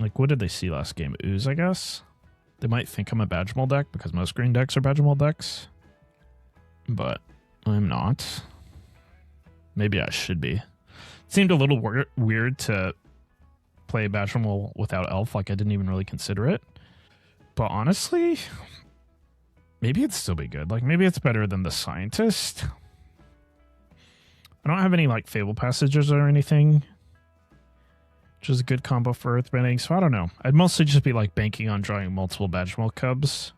Like, what did they see last game? Ooze, I guess? They might think I'm a Badgermole deck because most green decks are Badgermole decks. But I'm not. Maybe I should be. It seemed a little weird to play Badgermole without Elf. Like, I didn't even really consider it. But honestly, maybe it'd still be good. Like, maybe it's better than the Scientist. I don't have any, like, Fable Passages or anything, which is a good combo for Earthbending, so I don't know. I'd mostly just be, like, banking on drawing multiple Badgermole Cubs.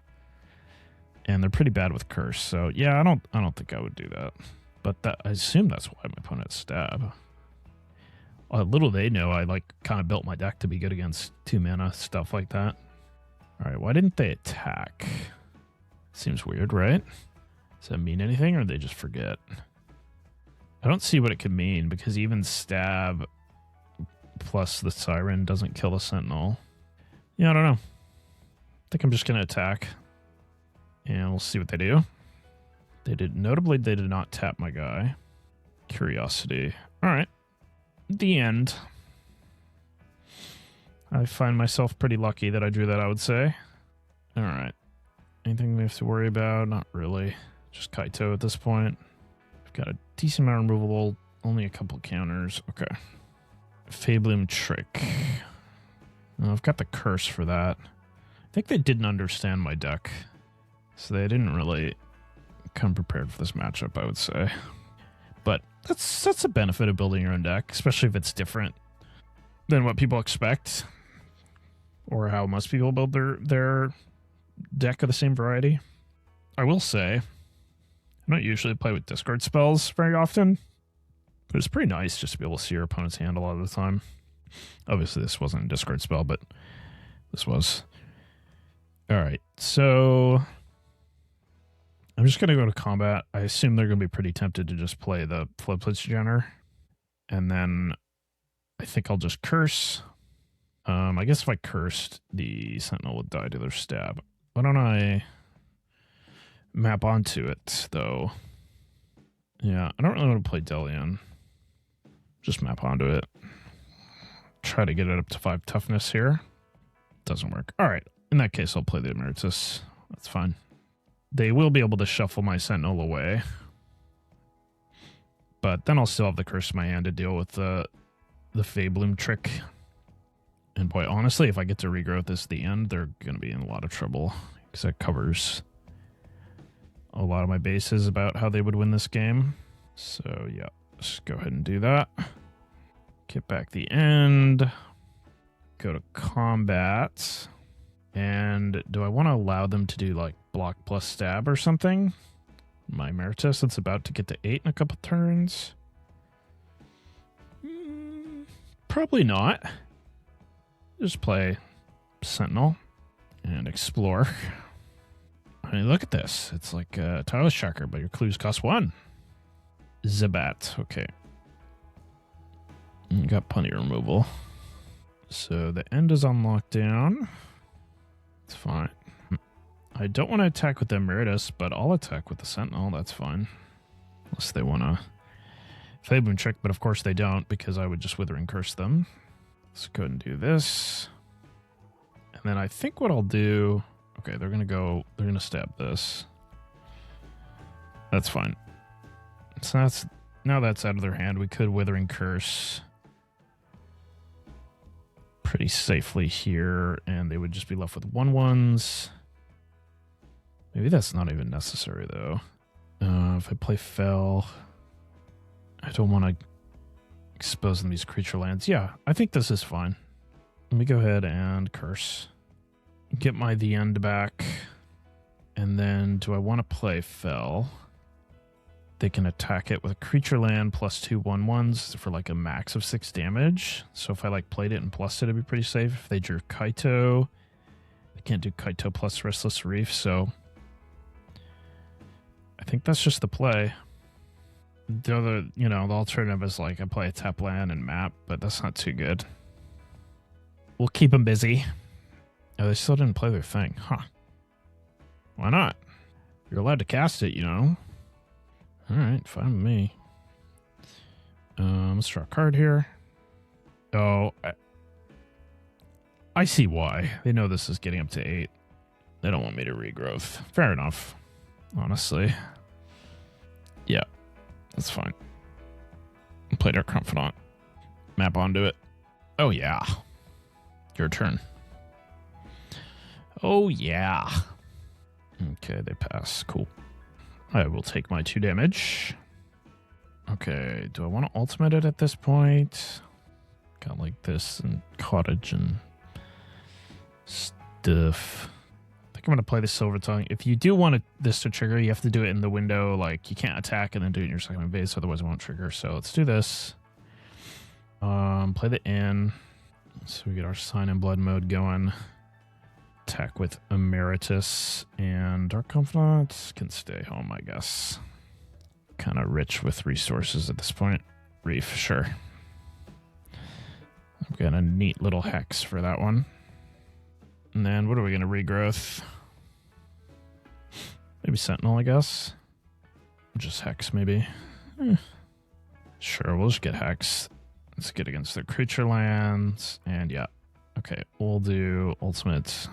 And they're pretty bad with Curse, so yeah, I don't think I would do that. But I assume that's why my opponent stab. Little they know, I like kind of built my deck to be good against 2 mana, stuff like that. Alright, why didn't they attack? Seems weird, right? Does that mean anything, or did they just forget? I don't see what it could mean, because even stab plus the Siren doesn't kill the Sentinel. Yeah, I don't know. I think I'm just going to attack. And we'll see what they do. Notably, they did not tap my guy. Curiosity. Alright. The end. I find myself pretty lucky that I drew that, I would say. Alright. Anything we have to worry about? Not really. Just Kaito at this point. We've got a decent amount of removable. Only a couple counters. Okay. Fabloom Trick. I've got the Curse for that. I think they didn't understand my deck. So they didn't really come prepared for this matchup, I would say. But that's a benefit of building your own deck, especially if it's different than what people expect or how most people build their deck of the same variety. I will say, I don't usually play with discard spells very often, but it's pretty nice just to be able to see your opponent's hand a lot of the time. Obviously, this wasn't a discard spell, but this was. All right, so I'm just going to go to combat. I assume they're going to be pretty tempted to just play the Floodplains Degener. And then I think I'll just curse. I guess if I cursed, the Sentinel would die to their stab. Why don't I map onto it, though? Yeah, I don't really want to play Dellian. Just map onto it. Try to get it up to 5 toughness here. Doesn't work. All right. In that case, I'll play the Emeritus. That's fine. They will be able to shuffle my Sentinel away. But then I'll still have the curse in my hand to deal with the Witherbloom trick. And boy, honestly, if I get to regrowth this at the end, they're going to be in a lot of trouble. Because that covers a lot of my bases about how they would win this game. So yeah, just go ahead and do that. Get back the end. Go to combat. And do I want to allow them to do like block plus stab or something? My Emeritus that's about to get to 8 in a couple turns. Probably not. Just play Sentinel and explore. I mean, look at this. It's like a Tireless Tracker, but your clues cost 1. Zabat. Okay. You got plenty of removal. So the end is on lockdown. It's fine. I don't want to attack with the Emeritus, but I'll attack with the Sentinel. That's fine. Unless they want to Witherbloom trick, but of course they don't because I would just Withering Curse them. Let's go ahead and do this. And then I think what I'll do... Okay, they're going to stab this. That's fine. So now that's out of their hand. We could Withering Curse pretty safely here, and they would just be left with 1/1s. Maybe that's not even necessary, though. If I play Fel, I don't want to expose them these creature lands. Yeah, I think this is fine. Let me go ahead and curse. Get my the end back. And then do I want to play Fel? They can attack it with a creature land plus 2 1/1s for like a max of 6 damage. So if I like played it and plussed it, it'd be pretty safe. If they drew Kaito, they can't do Kaito plus Restless Reef, so I think that's just the play. The other, the alternative is like I play a tap land and map, but that's not too good. We'll keep them busy. Oh, they still didn't play their thing. Huh. Why not? You're allowed to cast it, Alright, fine with me. Let's draw a card here. Oh, I see why. They know this is getting up to 8. They don't want me to regrowth. Fair enough. Honestly. Yeah, that's fine. Play Dark Confidant. Map onto it. Oh, yeah. Your turn. Oh, yeah. Okay, they pass. Cool. I will take my 2 damage. Okay, do I want to ultimate it at this point? Got like this and cottage and stuff. I think I'm going to play the Silvertongue. If you do want this to trigger, you have to do it in the window. Like, you can't attack and then do it in your second phase, otherwise it won't trigger. So let's do this. Play the inn. So we get our Sign in Blood mode going. Attack with Emeritus, and Dark Confidant can stay home, I guess. Kind of rich with resources at this point. Reef, sure. I've got a neat little hex for that one. And then what are we going to regrowth? Maybe Sentinel, I guess. Just Hex, maybe. Sure, we'll just get Hex. Let's get against their creature lands. And yeah. Okay, we'll do Ultimate.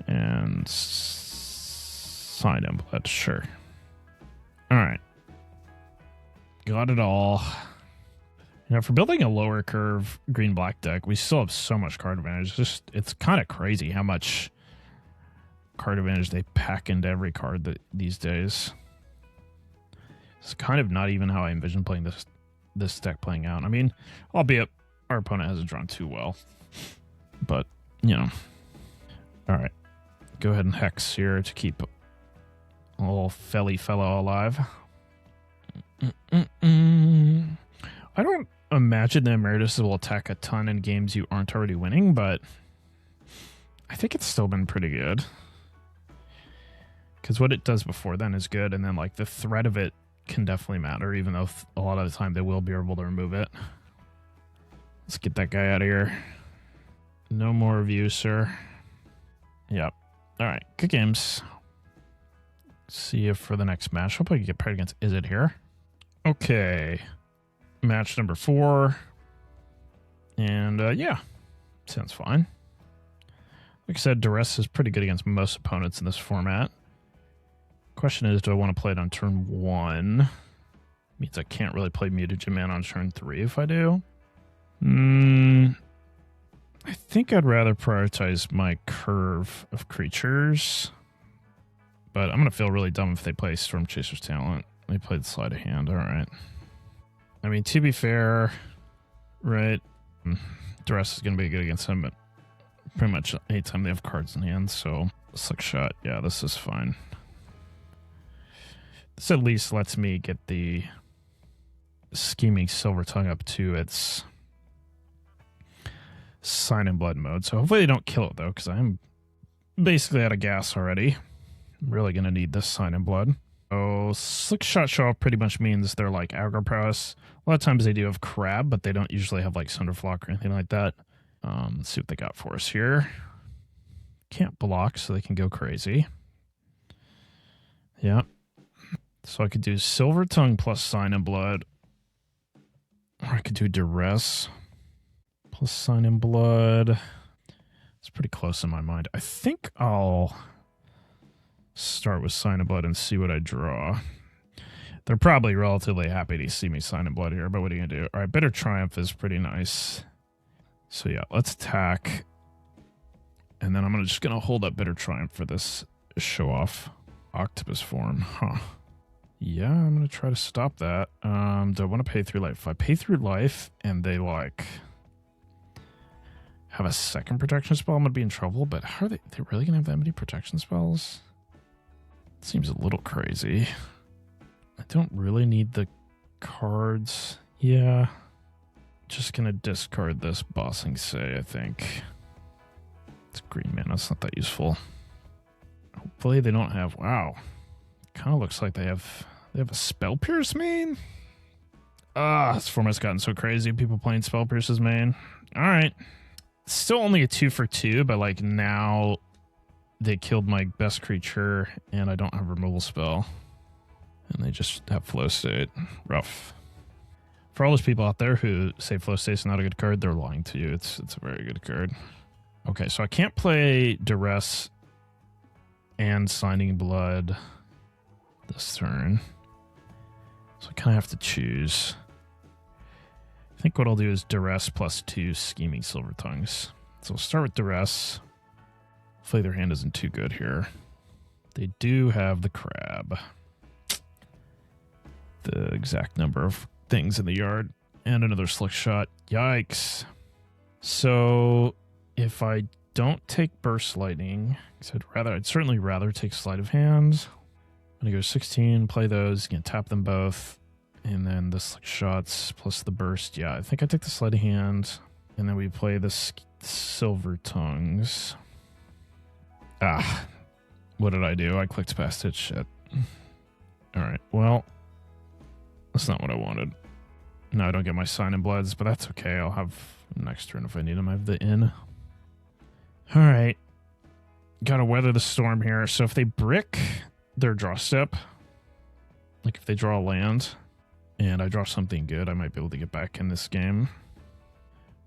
And Sign in Blood, sure. Alright. Got it all. For building a lower curve green-black deck, we still have so much card advantage. It's kind of crazy how much card advantage they pack into every card these days. It's kind of not even how I envision playing this deck playing out. I mean, albeit our opponent hasn't drawn too well. But, Alright. Go ahead and Hex here to keep a little fellow alive. I don't imagine the Emeritus will attack a ton in games you aren't already winning, but I think it's still been pretty good. Because what it does before then is good, and then like the threat of it can definitely matter, even though a lot of the time they will be able to remove it. Let's get that guy out of here. No more reviews, sir. Yep. Alright, good games. See you for the next match. Hope I can get paired against Is It here. Okay. Match number 4. And yeah, sounds fine. Like I said, Duress is pretty good against most opponents in this format. Question is, do I want to play it on turn 1? Means I can't really play Mutagen Man on turn 3 if I do. I think I'd rather prioritize my curve of creatures. But I'm going to feel really dumb if they play Storm Chaser's Talent. They played Sleight of Hand. All right. I mean, to be fair, right, Duress is going to be good against him, but pretty much anytime they have cards in hand, so Slick Shot, yeah, this is fine. This at least lets me get the Scheming Silvertongue up to its Sign in Blood mode. So hopefully they don't kill it, though, because I'm basically out of gas already. I'm really going to need this Sign in Blood. So Slick Shot show off pretty much means they're like aggro prowess. A lot of times they do have Crab, but they don't usually have like Sunderflock or anything like that. Let's see what they got for us here. Can't block, so they can go crazy. Yeah. So I could do Silvertongue plus Sign in Blood. Or I could do Duress plus Sign in Blood. It's pretty close in my mind. I think I'll start with Sign in Blood and see what I draw. They're probably relatively happy to see me Sign in Blood here, but what are you going to do? All right, Bitter Triumph is pretty nice. So yeah, let's attack. And then I'm just going to hold up Bitter Triumph for this show off. Octopus form, huh. Yeah, I'm going to try to stop that. Do I want to pay through life? If I pay through life and they like have a second protection spell, I'm going to be in trouble. But how are they really going to have that many protection spells? Seems a little crazy. I don't really need the cards. Yeah. Just going to discard this Bossing Say, I think. It's green mana. It's not that useful. Hopefully they don't have... Wow. Kind of looks like they have a Spell Pierce main? This format's gotten so crazy. People playing Spell Pierce's main. Alright. Still only a 2 for 2, but like now they killed my best creature and I don't have removal spell. And they just have Flow State. Rough. For all those people out there who say Flow State's not a good card, they're lying to you. It's a very good card. Okay, so I can't play Duress and Signing Blood this turn. So I kind of have to choose. I think what I'll do is Duress plus 2 Scheming Silvertongues. So we'll start with Duress. Hopefully their hand isn't too good here. They do have the Crab. The exact number of things in the yard. And another Slick Shot. Yikes. So if I don't take Burst Lightning, because I'd certainly rather take Sleight of Hand. I'm going to go 16, play those, you can tap them both. And then the Slick Shots plus the Burst. Yeah, I think I take the Sleight of Hand. And then we play the Silvertongues. What did I do? I clicked past it. Shit. Alright, well, that's not what I wanted. No, I don't get my Sign in Bloods, but that's okay. I'll have next turn if I need them. I have the Inn. Alright. Gotta weather the storm here. So if they brick their draw step, like if they draw a land, and I draw something good, I might be able to get back in this game.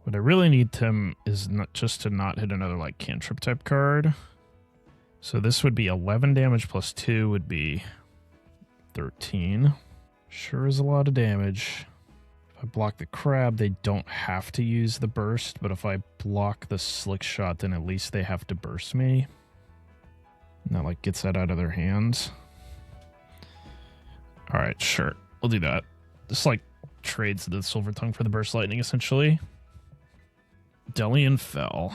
What I really need them is not just to not hit another like cantrip type card. So this would be 11 damage plus 2 would be 13. Sure is a lot of damage. If I block the Crab, they don't have to use the burst, but if I block the Slick Shot, then at least they have to burst me. And that like gets that out of their hands. Alright, sure. We'll do that. This like trades the Silvertongue for the Burst Lightning, essentially. Dellian Fel.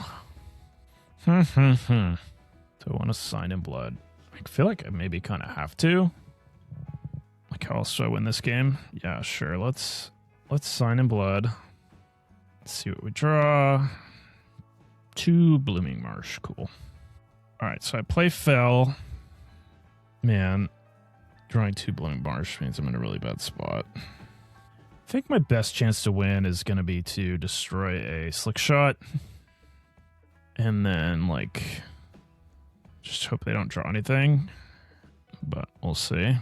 Do I want to Sign in Blood? I feel like I maybe kind of have to. Like, how else do I win this game? Yeah, sure. Let's Sign in Blood. Let's see what we draw. 2 Blooming Marsh. Cool. Alright, so I play Fel. Man, drawing 2 Blooming Marsh means I'm in a really bad spot. I think my best chance to win is going to be to destroy a Slick Shot. And then, like, just hope they don't draw anything. But we'll see.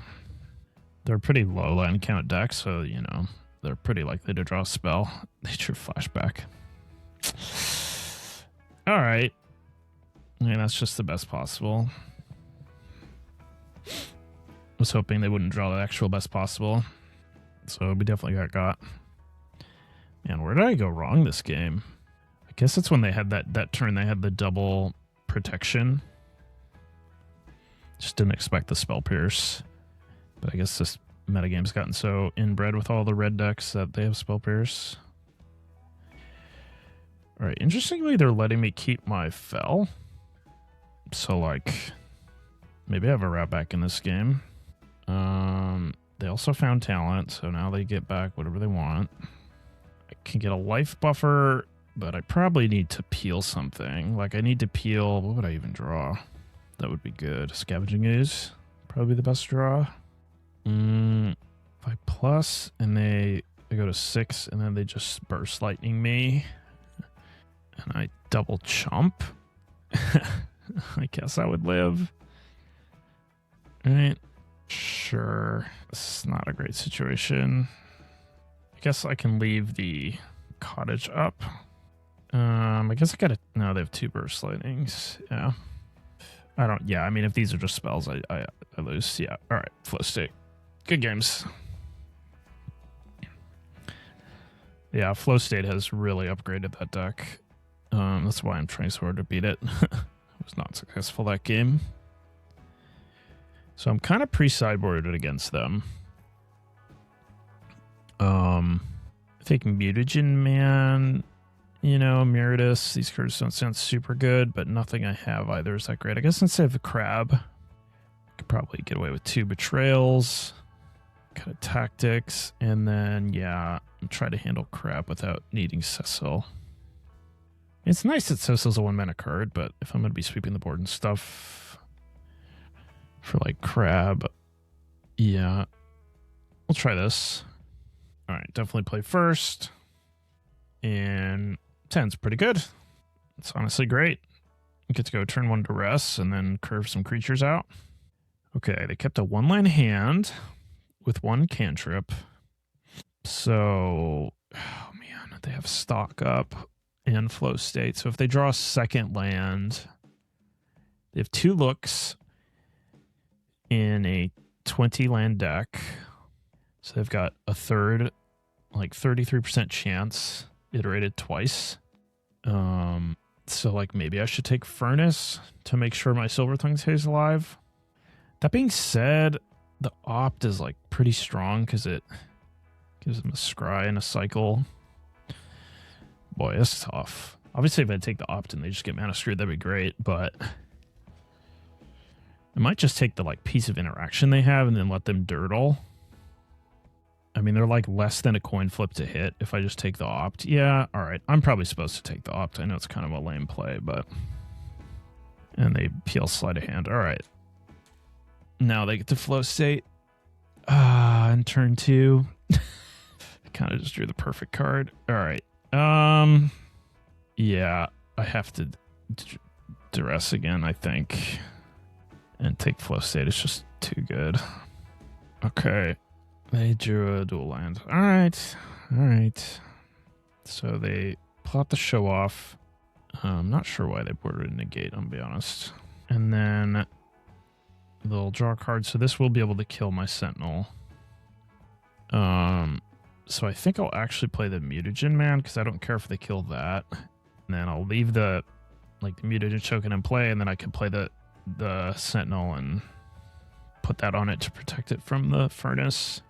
They're pretty low land count deck, so, you know, they're pretty likely to draw a spell. Nature Flashback. Alright. I mean, that's just the best possible. I was hoping they wouldn't draw the actual best possible. So we definitely got. Man, where did I go wrong this game? I guess it's when they had that turn, they had the double protection. Just didn't expect the Spell Pierce. But I guess this metagame's gotten so inbred with all the red decks that they have Spell Pierce. Alright, interestingly, they're letting me keep my Fel. So, like, maybe I have a route back in this game. They also found talent, so now they get back whatever they want. I can get a life buffer, but I probably need to peel something. Like, I need to peel... What would I even draw? That would be good. Scavenging Ooze. Probably the best draw. 5+, and they go to 6, and then they just Burst Lightning me. And I double chump. I guess I would live. Alright. Sure. This is not a great situation. I guess I can leave the cottage up. I guess I gotta... No, they have 2 Burst Lightnings. Yeah. I mean, if these are just spells, I lose. Yeah. Alright. Flow state. Good games. Yeah, Flow State has really upgraded that deck. That's why I'm trying so hard to beat it. I was not successful that game. So I'm kind of pre-sideboarded against them. I think Mutagen, man, you know, Emeritus, these cards don't sound super good, but nothing I have either is that great. I guess instead of a crab, I could probably get away with 2 betrayals, kind of tactics, and then, yeah, try to handle crab without needing Cecil. It's nice that Cecil's a 1-mana card, but if I'm going to be sweeping the board and stuff for, like, crab, yeah, we'll try this. All right, definitely play first. And 10's pretty good. It's honestly great. You get to go turn 1 Duress and then curve some creatures out. Okay, they kept a 1-line hand with 1 cantrip. So, oh man, they have stock up and flow state. So if they draw a second land, they have 2 looks in a 20-land deck. So they've got a third, like 33% chance, iterated twice. So like maybe I should take Furnace to make sure my Silvertongue stays alive. That being said, the opt is like pretty strong because it gives them a scry and a cycle. Boy, that's tough. Obviously, if I take the opt and they just get mana screwed, that'd be great, but I might just take the like piece of interaction they have and then let them dirtle. I mean, they're like less than a coin flip to hit if I just take the opt. Yeah, all right. I'm probably supposed to take the opt. I know it's kind of a lame play, but... And they peel sleight of hand. All right. Now they get to flow state. And turn 2. I kind of just drew the perfect card. All right. Yeah, I have to Duress again, I think. And take flow state. It's just too good. Okay. They drew a dual land. All right. All right. So they plot the show off. I'm not sure why they boarded a negate, I'll be honest. And then they'll draw a card. So this will be able to kill my Sentinel. So I think I'll actually play the Mutagen Man because I don't care if they kill that. And then I'll leave the Mutagen token in play, and then I can play the Sentinel and put that on it to protect it from the Furnace.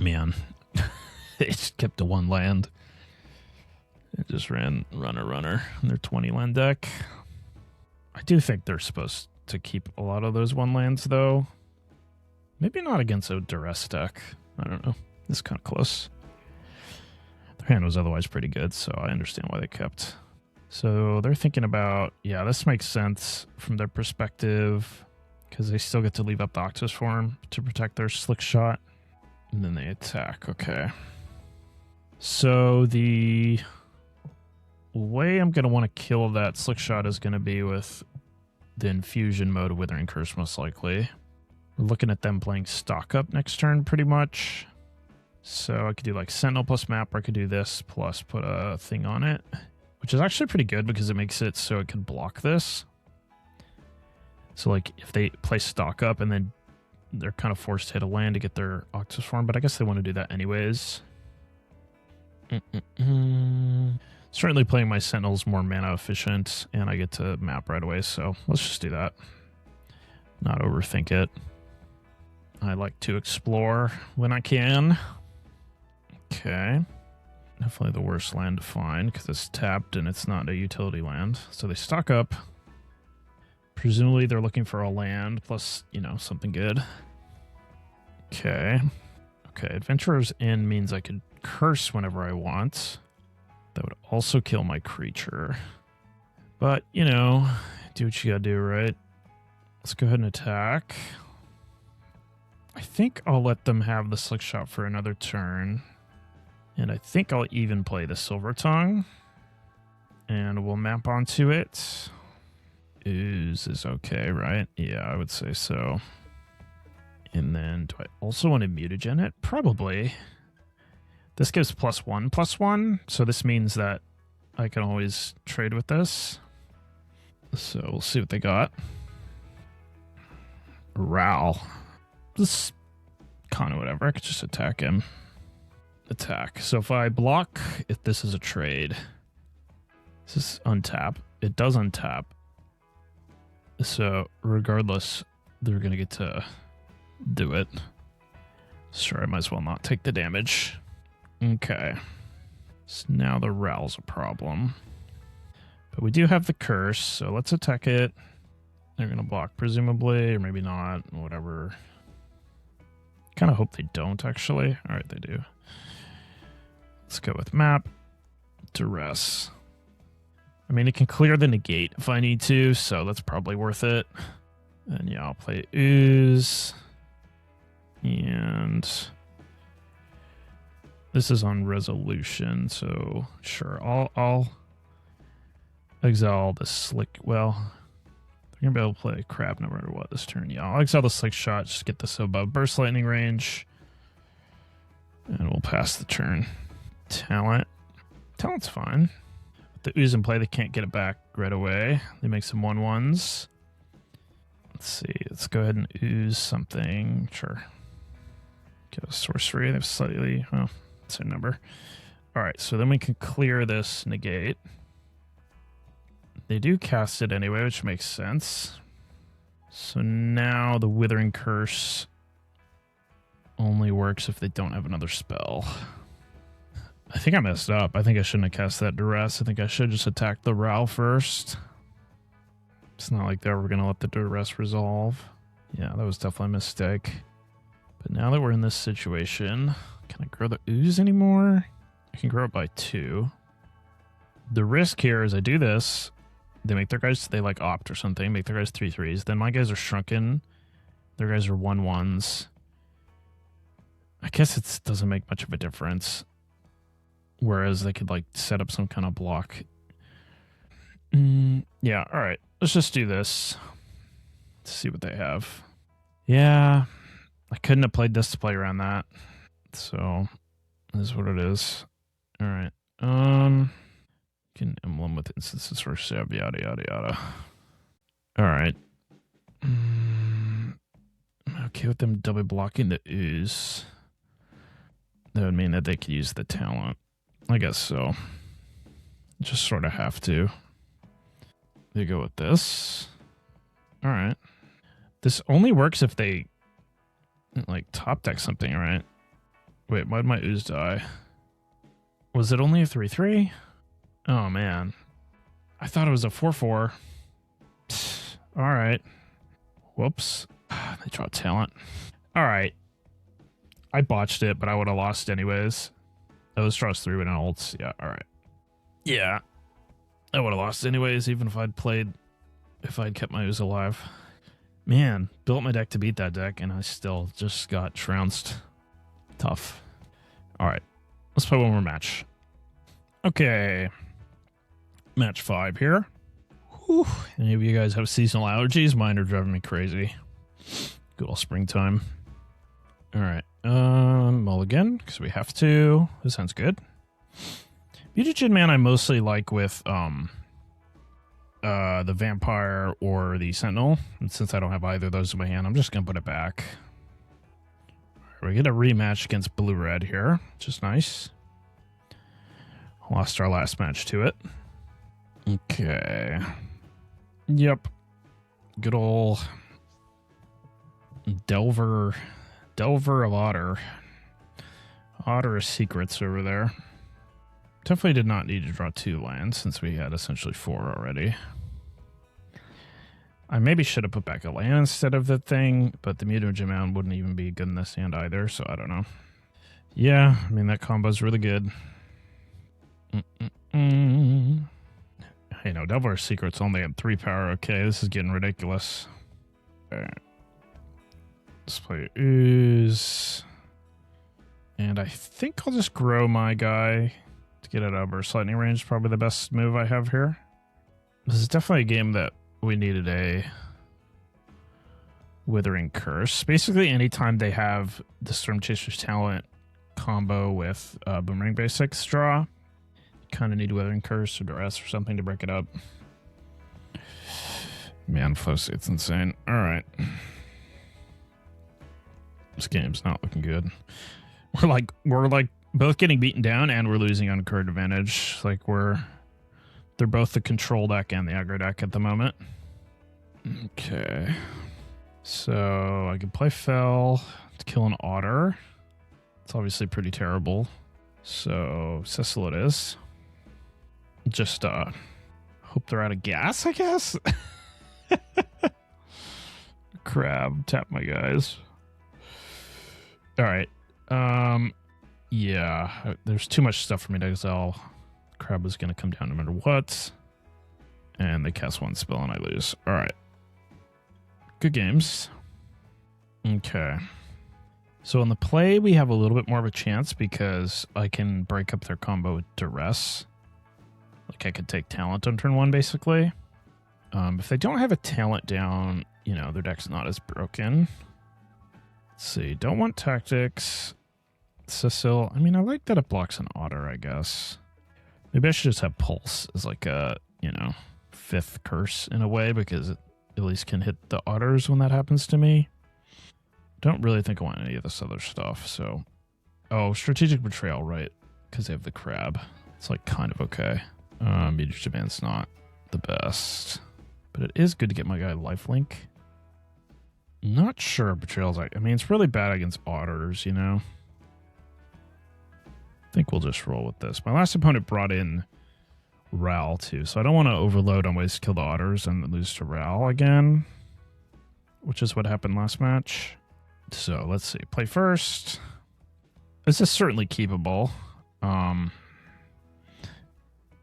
Man, they just kept to 1 land. It just ran runner in their 20-land deck. I do think they're supposed to keep a lot of those 1 lands, though. Maybe not against a Duress deck. I don't know. It's kind of close. Their hand was otherwise pretty good, so I understand why they kept. So they're thinking about, yeah, this makes sense from their perspective because they still get to leave up the Octus Form to protect their Slick Shot. And then they attack. Okay. So the way I'm going to want to kill that Slick Shot is going to be with the Infusion mode of Withering Curse, most likely. We're looking at them playing stock up next turn, pretty much. So I could do like Sentinel plus map, or I could do this plus put a thing on it, which is actually pretty good because it makes it so it can block this. So like if they play stock up and then they're kind of forced to hit a land to get their Octus form, but I guess they want to do that anyways. Certainly playing my Sentinel's more mana efficient, and I get to map right away, so let's just do that. Not overthink it. I like to explore when I can. Okay. Definitely the worst land to find because it's tapped and it's not a utility land. So they stock up. Presumably they're looking for a land plus, you know, something good. Okay. Okay, Adventurer's Inn means I could curse whenever I want. That would also kill my creature. But, you know, do what you gotta do, right? Let's go ahead and attack. I think I'll let them have the Slick Shot for another turn. And I think I'll even play the Silvertongue. And we'll map onto it. Ooze is okay, right? Yeah, I would say so. And then, do I also want to Mutagen it? Probably. This gives +1/+1, so this means that I can always trade with this. So we'll see what they got. Ral. This kind of whatever. I could just attack him. Attack. So if I block, if this is a trade, this is untap. It does untap. So regardless, they're going to get to do it. Sure, I might as well not take the damage. Okay. So now the Ral's a problem. But we do have the curse, so let's attack it. They're going to block, presumably, or maybe not, whatever. Kind of hope they don't, actually. All right, they do. Let's go with map. Duress. I mean, it can clear the negate if I need to, so that's probably worth it. And yeah, I'll play Ooze. And this is on resolution, so sure, I'll exile the slick. Well, they're gonna be able to play crap no matter what this turn. Yeah, I'll exile the Slick Shot, just get this above burst lightning range, and we'll pass the turn. Talent's fine. With the Ooze in play, they can't get it back right away. They make some 1/1s. Let's see. Let's go ahead and Ooze something. Sure. Get a sorcery. They have slightly. Oh, it's a number. All right. So then we can clear this negate. They do cast it anyway, which makes sense. So now the Withering Curse only works if they don't have another spell. I think I messed up. I think I shouldn't have cast that Duress. I think I should just attack the Ral first. It's not like they're ever going to let the Duress resolve. Yeah, that was definitely a mistake. But now that we're in this situation, can I grow the Ooze anymore? I can grow it by 2. The risk here is I do this. They make their guys, they like opt or something, make their guys 3/3s. Then my guys are shrunken. Their guys are 1/1s. I guess it doesn't make much of a difference. Whereas they could like set up some kind of block. Yeah, all right. Let's just do this. Let's see what they have. Yeah, I couldn't have played this to play around that. So, this is what it is. All right. Can emblem with instances for sub, yada, yada, yada. All right. I'm okay with them double blocking the Ooze. That would mean that they could use the talent. I guess so. Just sort of have to. They go with this. All right. This only works if they like top deck something, right? Wait, why'd my Ooze die? Was it only a 3/3? Oh man. I thought it was a 4/4. All right. Whoops. They draw talent. All right. I botched it, but I would have lost anyways. Those draws 3 with an ult. Yeah, all right. Yeah. I would have lost anyways, even if I'd kept my Ooze alive. Man, built my deck to beat that deck, and I still just got trounced. Tough. All right. Let's play one more match. Okay. Match 5 here. Whew. Any of you guys have seasonal allergies? Mine are driving me crazy. Good old springtime. All right. Mulligan, because we have to. This sounds good. Mutagen Man I mostly like with the Vampire or the Sentinel. And since I don't have either of those in my hand, I'm just going to put it back. We get a rematch against blue-red here, which is nice. Lost our last match to it. Okay. Yep. Good old Delver of Otter. Otter of Secrets over there. Definitely did not need to draw 2 lands since we had essentially 4 already. I maybe should have put back a land instead of the thing, but the Mutagen Mound wouldn't even be good in this hand either, so I don't know. Yeah, I mean, that combo's really good. Hey, no, Delver of Secrets only had 3 power. Okay, this is getting ridiculous. Alright. Let's play Ooze. And I think I'll just grow my guy to get it over lightning range. Probably the best move I have here. This is definitely a game that we needed a Withering Curse. Basically, anytime they have the Storm Chaser's Talent combo with Boomerang Basics draw, you kind of need Withering Curse or Duress or something to break it up. Man, flow state's insane. All right. This game's not looking good. We're like both getting beaten down and we're losing on card advantage. Like they're both the control deck and the aggro deck at the moment. Okay. So I can play Fel to kill an Otter. It's obviously pretty terrible. So Cecil it is. Just hope they're out of gas, I guess. Crab, tap my guys. All right. Yeah, there's too much stuff for me to exile. Crab is going to come down no matter what. And they cast 1 spell and I lose. All right. Good games. Okay. So on the play, we have a little bit more of a chance because I can break up their combo with Duress. Like I could take talent on turn 1, basically. If they don't have a talent down, you know, their deck's not as broken. Let's see. Don't want tactics. Cecil. I mean, I like that it blocks an Otter, I guess. Maybe I should just have Pulse as like a, you know, 5th curse in a way because it at least can hit the Otters when that happens to me. Don't really think I want any of this other stuff, so... Oh, Strategic Betrayal, right. Because they have the Crab. It's like kind of okay. Mutagen Demand's not the best. But it is good to get my guy Lifelink. Not sure Betrayal's... I mean, it's really bad against Otters, you know? I think we'll just roll with this. My last opponent brought in Ral, too, so I don't want to overload on ways to kill the Otters and lose to Ral again, which is what happened last match. So, let's see. Play first. This is certainly keepable.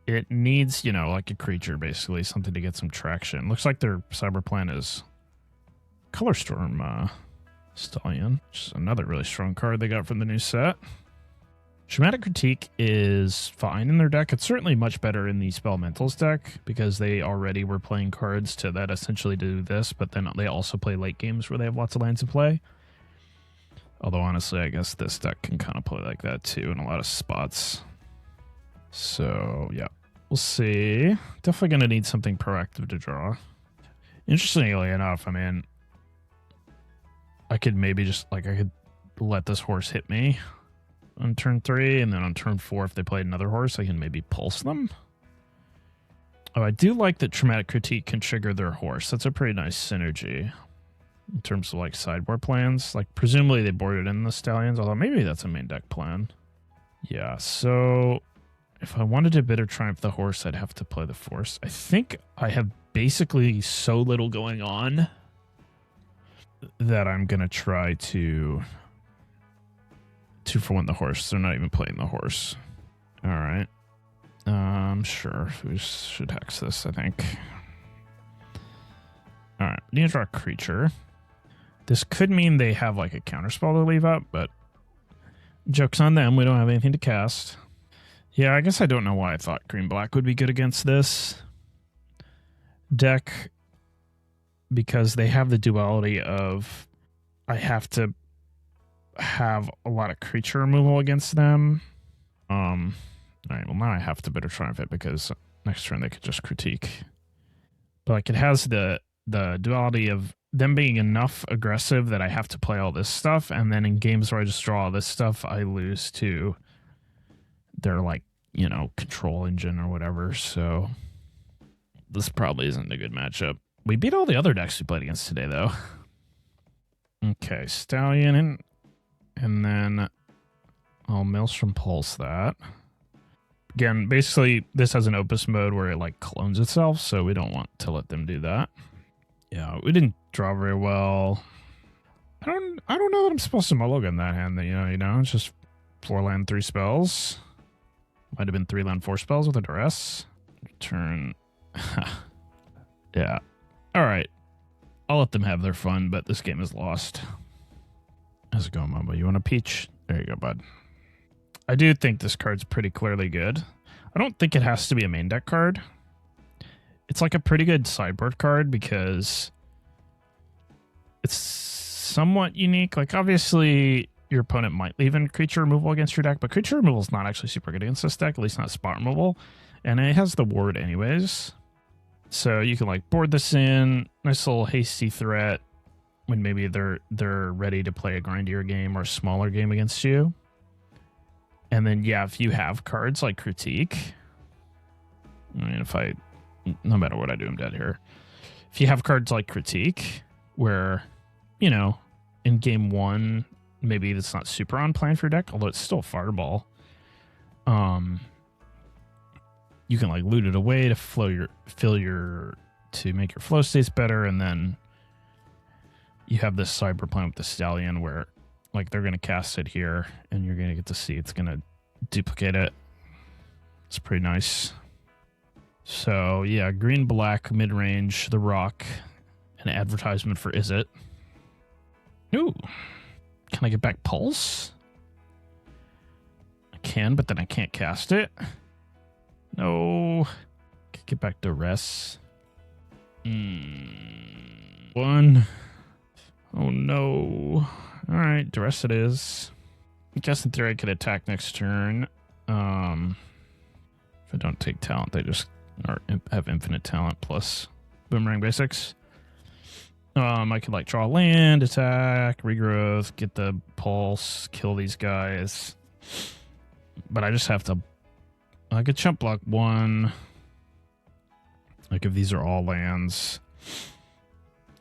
It needs, you know, like a creature, basically, something to get some traction. Looks like their cyber plan is Colorstorm Stallion, which is another really strong card they got from the new set. Dramatic Critique is fine in their deck. It's certainly much better in the Spellmentals deck because they already were playing cards to that essentially do this, but then they also play late games where they have lots of lands to play. Although, honestly, I guess this deck can kind of play like that too in a lot of spots. So, yeah. We'll see. Definitely going to need something proactive to draw. Interestingly enough, I mean, I could maybe just, like, I could let this horse hit me on turn 3, and then on turn 4, if they played another horse, I can maybe pulse them. Oh, I do like that Traumatic Critique can trigger their horse. That's a pretty nice synergy in terms of, like, sideboard plans. Like, presumably they boarded in the Stallions, although maybe that's a main deck plan. Yeah, so if I wanted to Bitter Triumph the horse, I'd have to play the Force. I think I have basically so little going on that I'm going to try to 2-for-1 the horse. They're not even playing the horse. All right. Sure. We should hex this, I think. All right. We need to draw a creature. This could mean they have like a counterspell to leave up, but joke's on them. We don't have anything to cast. Yeah, I guess I don't know why I thought green-black would be good against this deck, because they have the duality of I have to have a lot of creature removal against them. All right, well, now I have to Bitter Triumph it because next turn they could just critique. But like it has the duality of them being enough aggressive that I have to play all this stuff, and then in games where I just draw all this stuff, I lose to their, like, you know, control engine or whatever. So this probably isn't a good matchup. We beat all the other decks we played against today, though. Okay, Stallion, and then I'll Maelstrom Pulse that. Again, basically, this has an Opus mode where it, like, clones itself, so we don't want to let them do that. Yeah, we didn't draw very well. I don't know that I'm supposed to mulligan that hand. That you know, it's just 4 land 3 spells. Might have been 3 land 4 spells with a Duress. Turn. Yeah. All right. I'll let them have their fun, but this game is lost. How's it going, Mamba? You want a peach? There you go, bud. I do think this card's pretty clearly good. I don't think it has to be a main deck card. It's like a pretty good sideboard card because it's somewhat unique. Like, obviously, your opponent might leave in creature removal against your deck, but creature removal is not actually super good against this deck, at least not spot removal. And it has the ward anyways. So you can, like, board this in. Nice little hasty threat when maybe they're ready to play a grindier game or a smaller game against you. And then, yeah, if you have cards like Critique, I mean, no matter what I do, I'm dead here. If you have cards like Critique, where, you know, in game 1, maybe it's not super on plan for your deck, although it's still Fireball. You can, like, loot it away to to make your flow states better, and then you have this cyber plan with the Stallion where, like, they're going to cast it here, and you're going to get to see it's going to duplicate it. It's pretty nice. So, yeah, green-black, mid-range, the Rock, an advertisement for Is It. Ooh. Can I get back Pulse? I can, but then I can't cast it. No. Can get back Duress. 1. Oh, no. All right, Duress it is. I guess in theory I could attack next turn. If I don't take talent, they just have infinite talent plus boomerang basics. I could, like, draw land, attack, regrowth, get the pulse, kill these guys. But I just have to. I could chump block 1. Like, if these are all lands.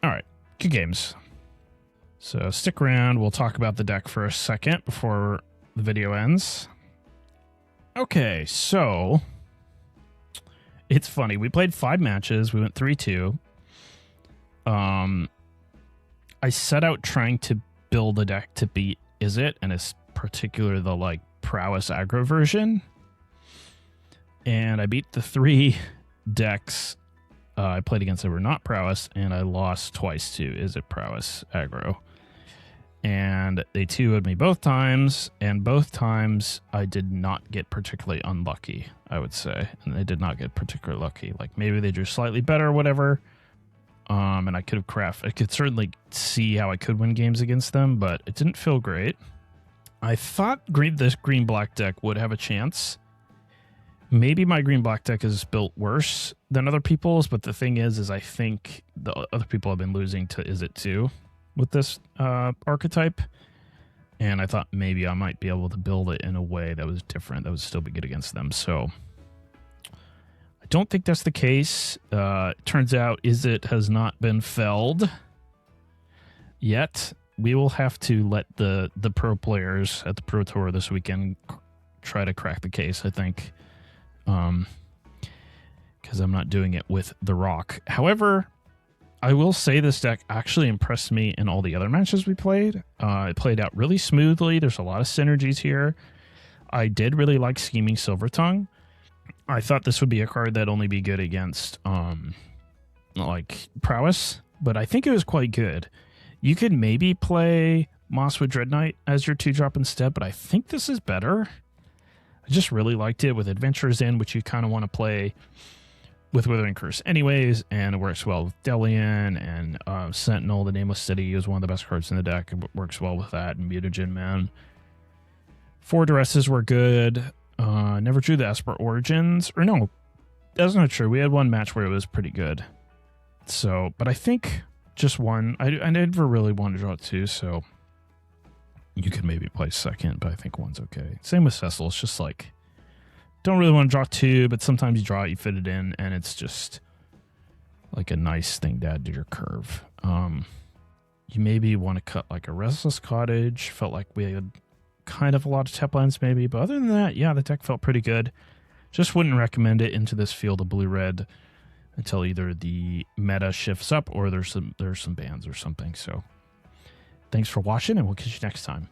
All right, good games. So stick around. We'll talk about the deck for a second before the video ends. Okay, so it's funny. We played 5 matches. We went 3-2. I set out trying to build a deck to beat Is It, and it's particular the, like, prowess aggro version. And I beat the 3 decks I played against that were not prowess, and I lost twice to Is It prowess aggro. And they 2'd me both times, and both times I did not get particularly unlucky, I would say. And they did not get particularly lucky. Like, maybe they drew slightly better or whatever. And I could certainly see how I could win games against them, but it didn't feel great. I thought this green-black deck would have a chance. Maybe my green-black deck is built worse than other people's, but the thing is I think the other people have been losing to Is It too with this archetype. And I thought maybe I might be able to build it in a way that was different, that would still be good against them. So I don't think that's the case. Turns out Is It has not been felled yet. We will have to let the pro players at the Pro Tour this weekend try to crack the case, I think. Because I'm not doing it with the Rock. However, I will say this deck actually impressed me in all the other matches we played. It played out really smoothly. There's a lot of synergies here. I did really like Scheming Silvertongue. I thought this would be a card that'd only be good against like prowess, but I think it was quite good. You could maybe play Mosswood Dread Knight as your 2-drop instead, but I think this is better. I just really liked it with Adventures In, which you kind of want to play with Withering Curse anyways, and it works well with Dellian and Sentinel. The Nameless City is one of the best cards in the deck. It works well with that, and Mutagen, man. 4 Duresses were good. Never drew the Esper Origins. Or no, that's not true. We had one match where it was pretty good. So, but I think just one. I never really want to draw two, so you could maybe play second, but I think one's okay. Same with Cecil. It's just like, don't really want to draw two, but sometimes you draw it, you fit it in, and it's just like a nice thing to add to your curve. You maybe want to cut like a Restless Cottage. Felt like we had kind of a lot of tap lands maybe, but other than that, yeah, the deck felt pretty good. Just wouldn't recommend it into this field of blue-red until either the meta shifts up or there's some bans or something. So thanks for watching, and we'll catch you next time.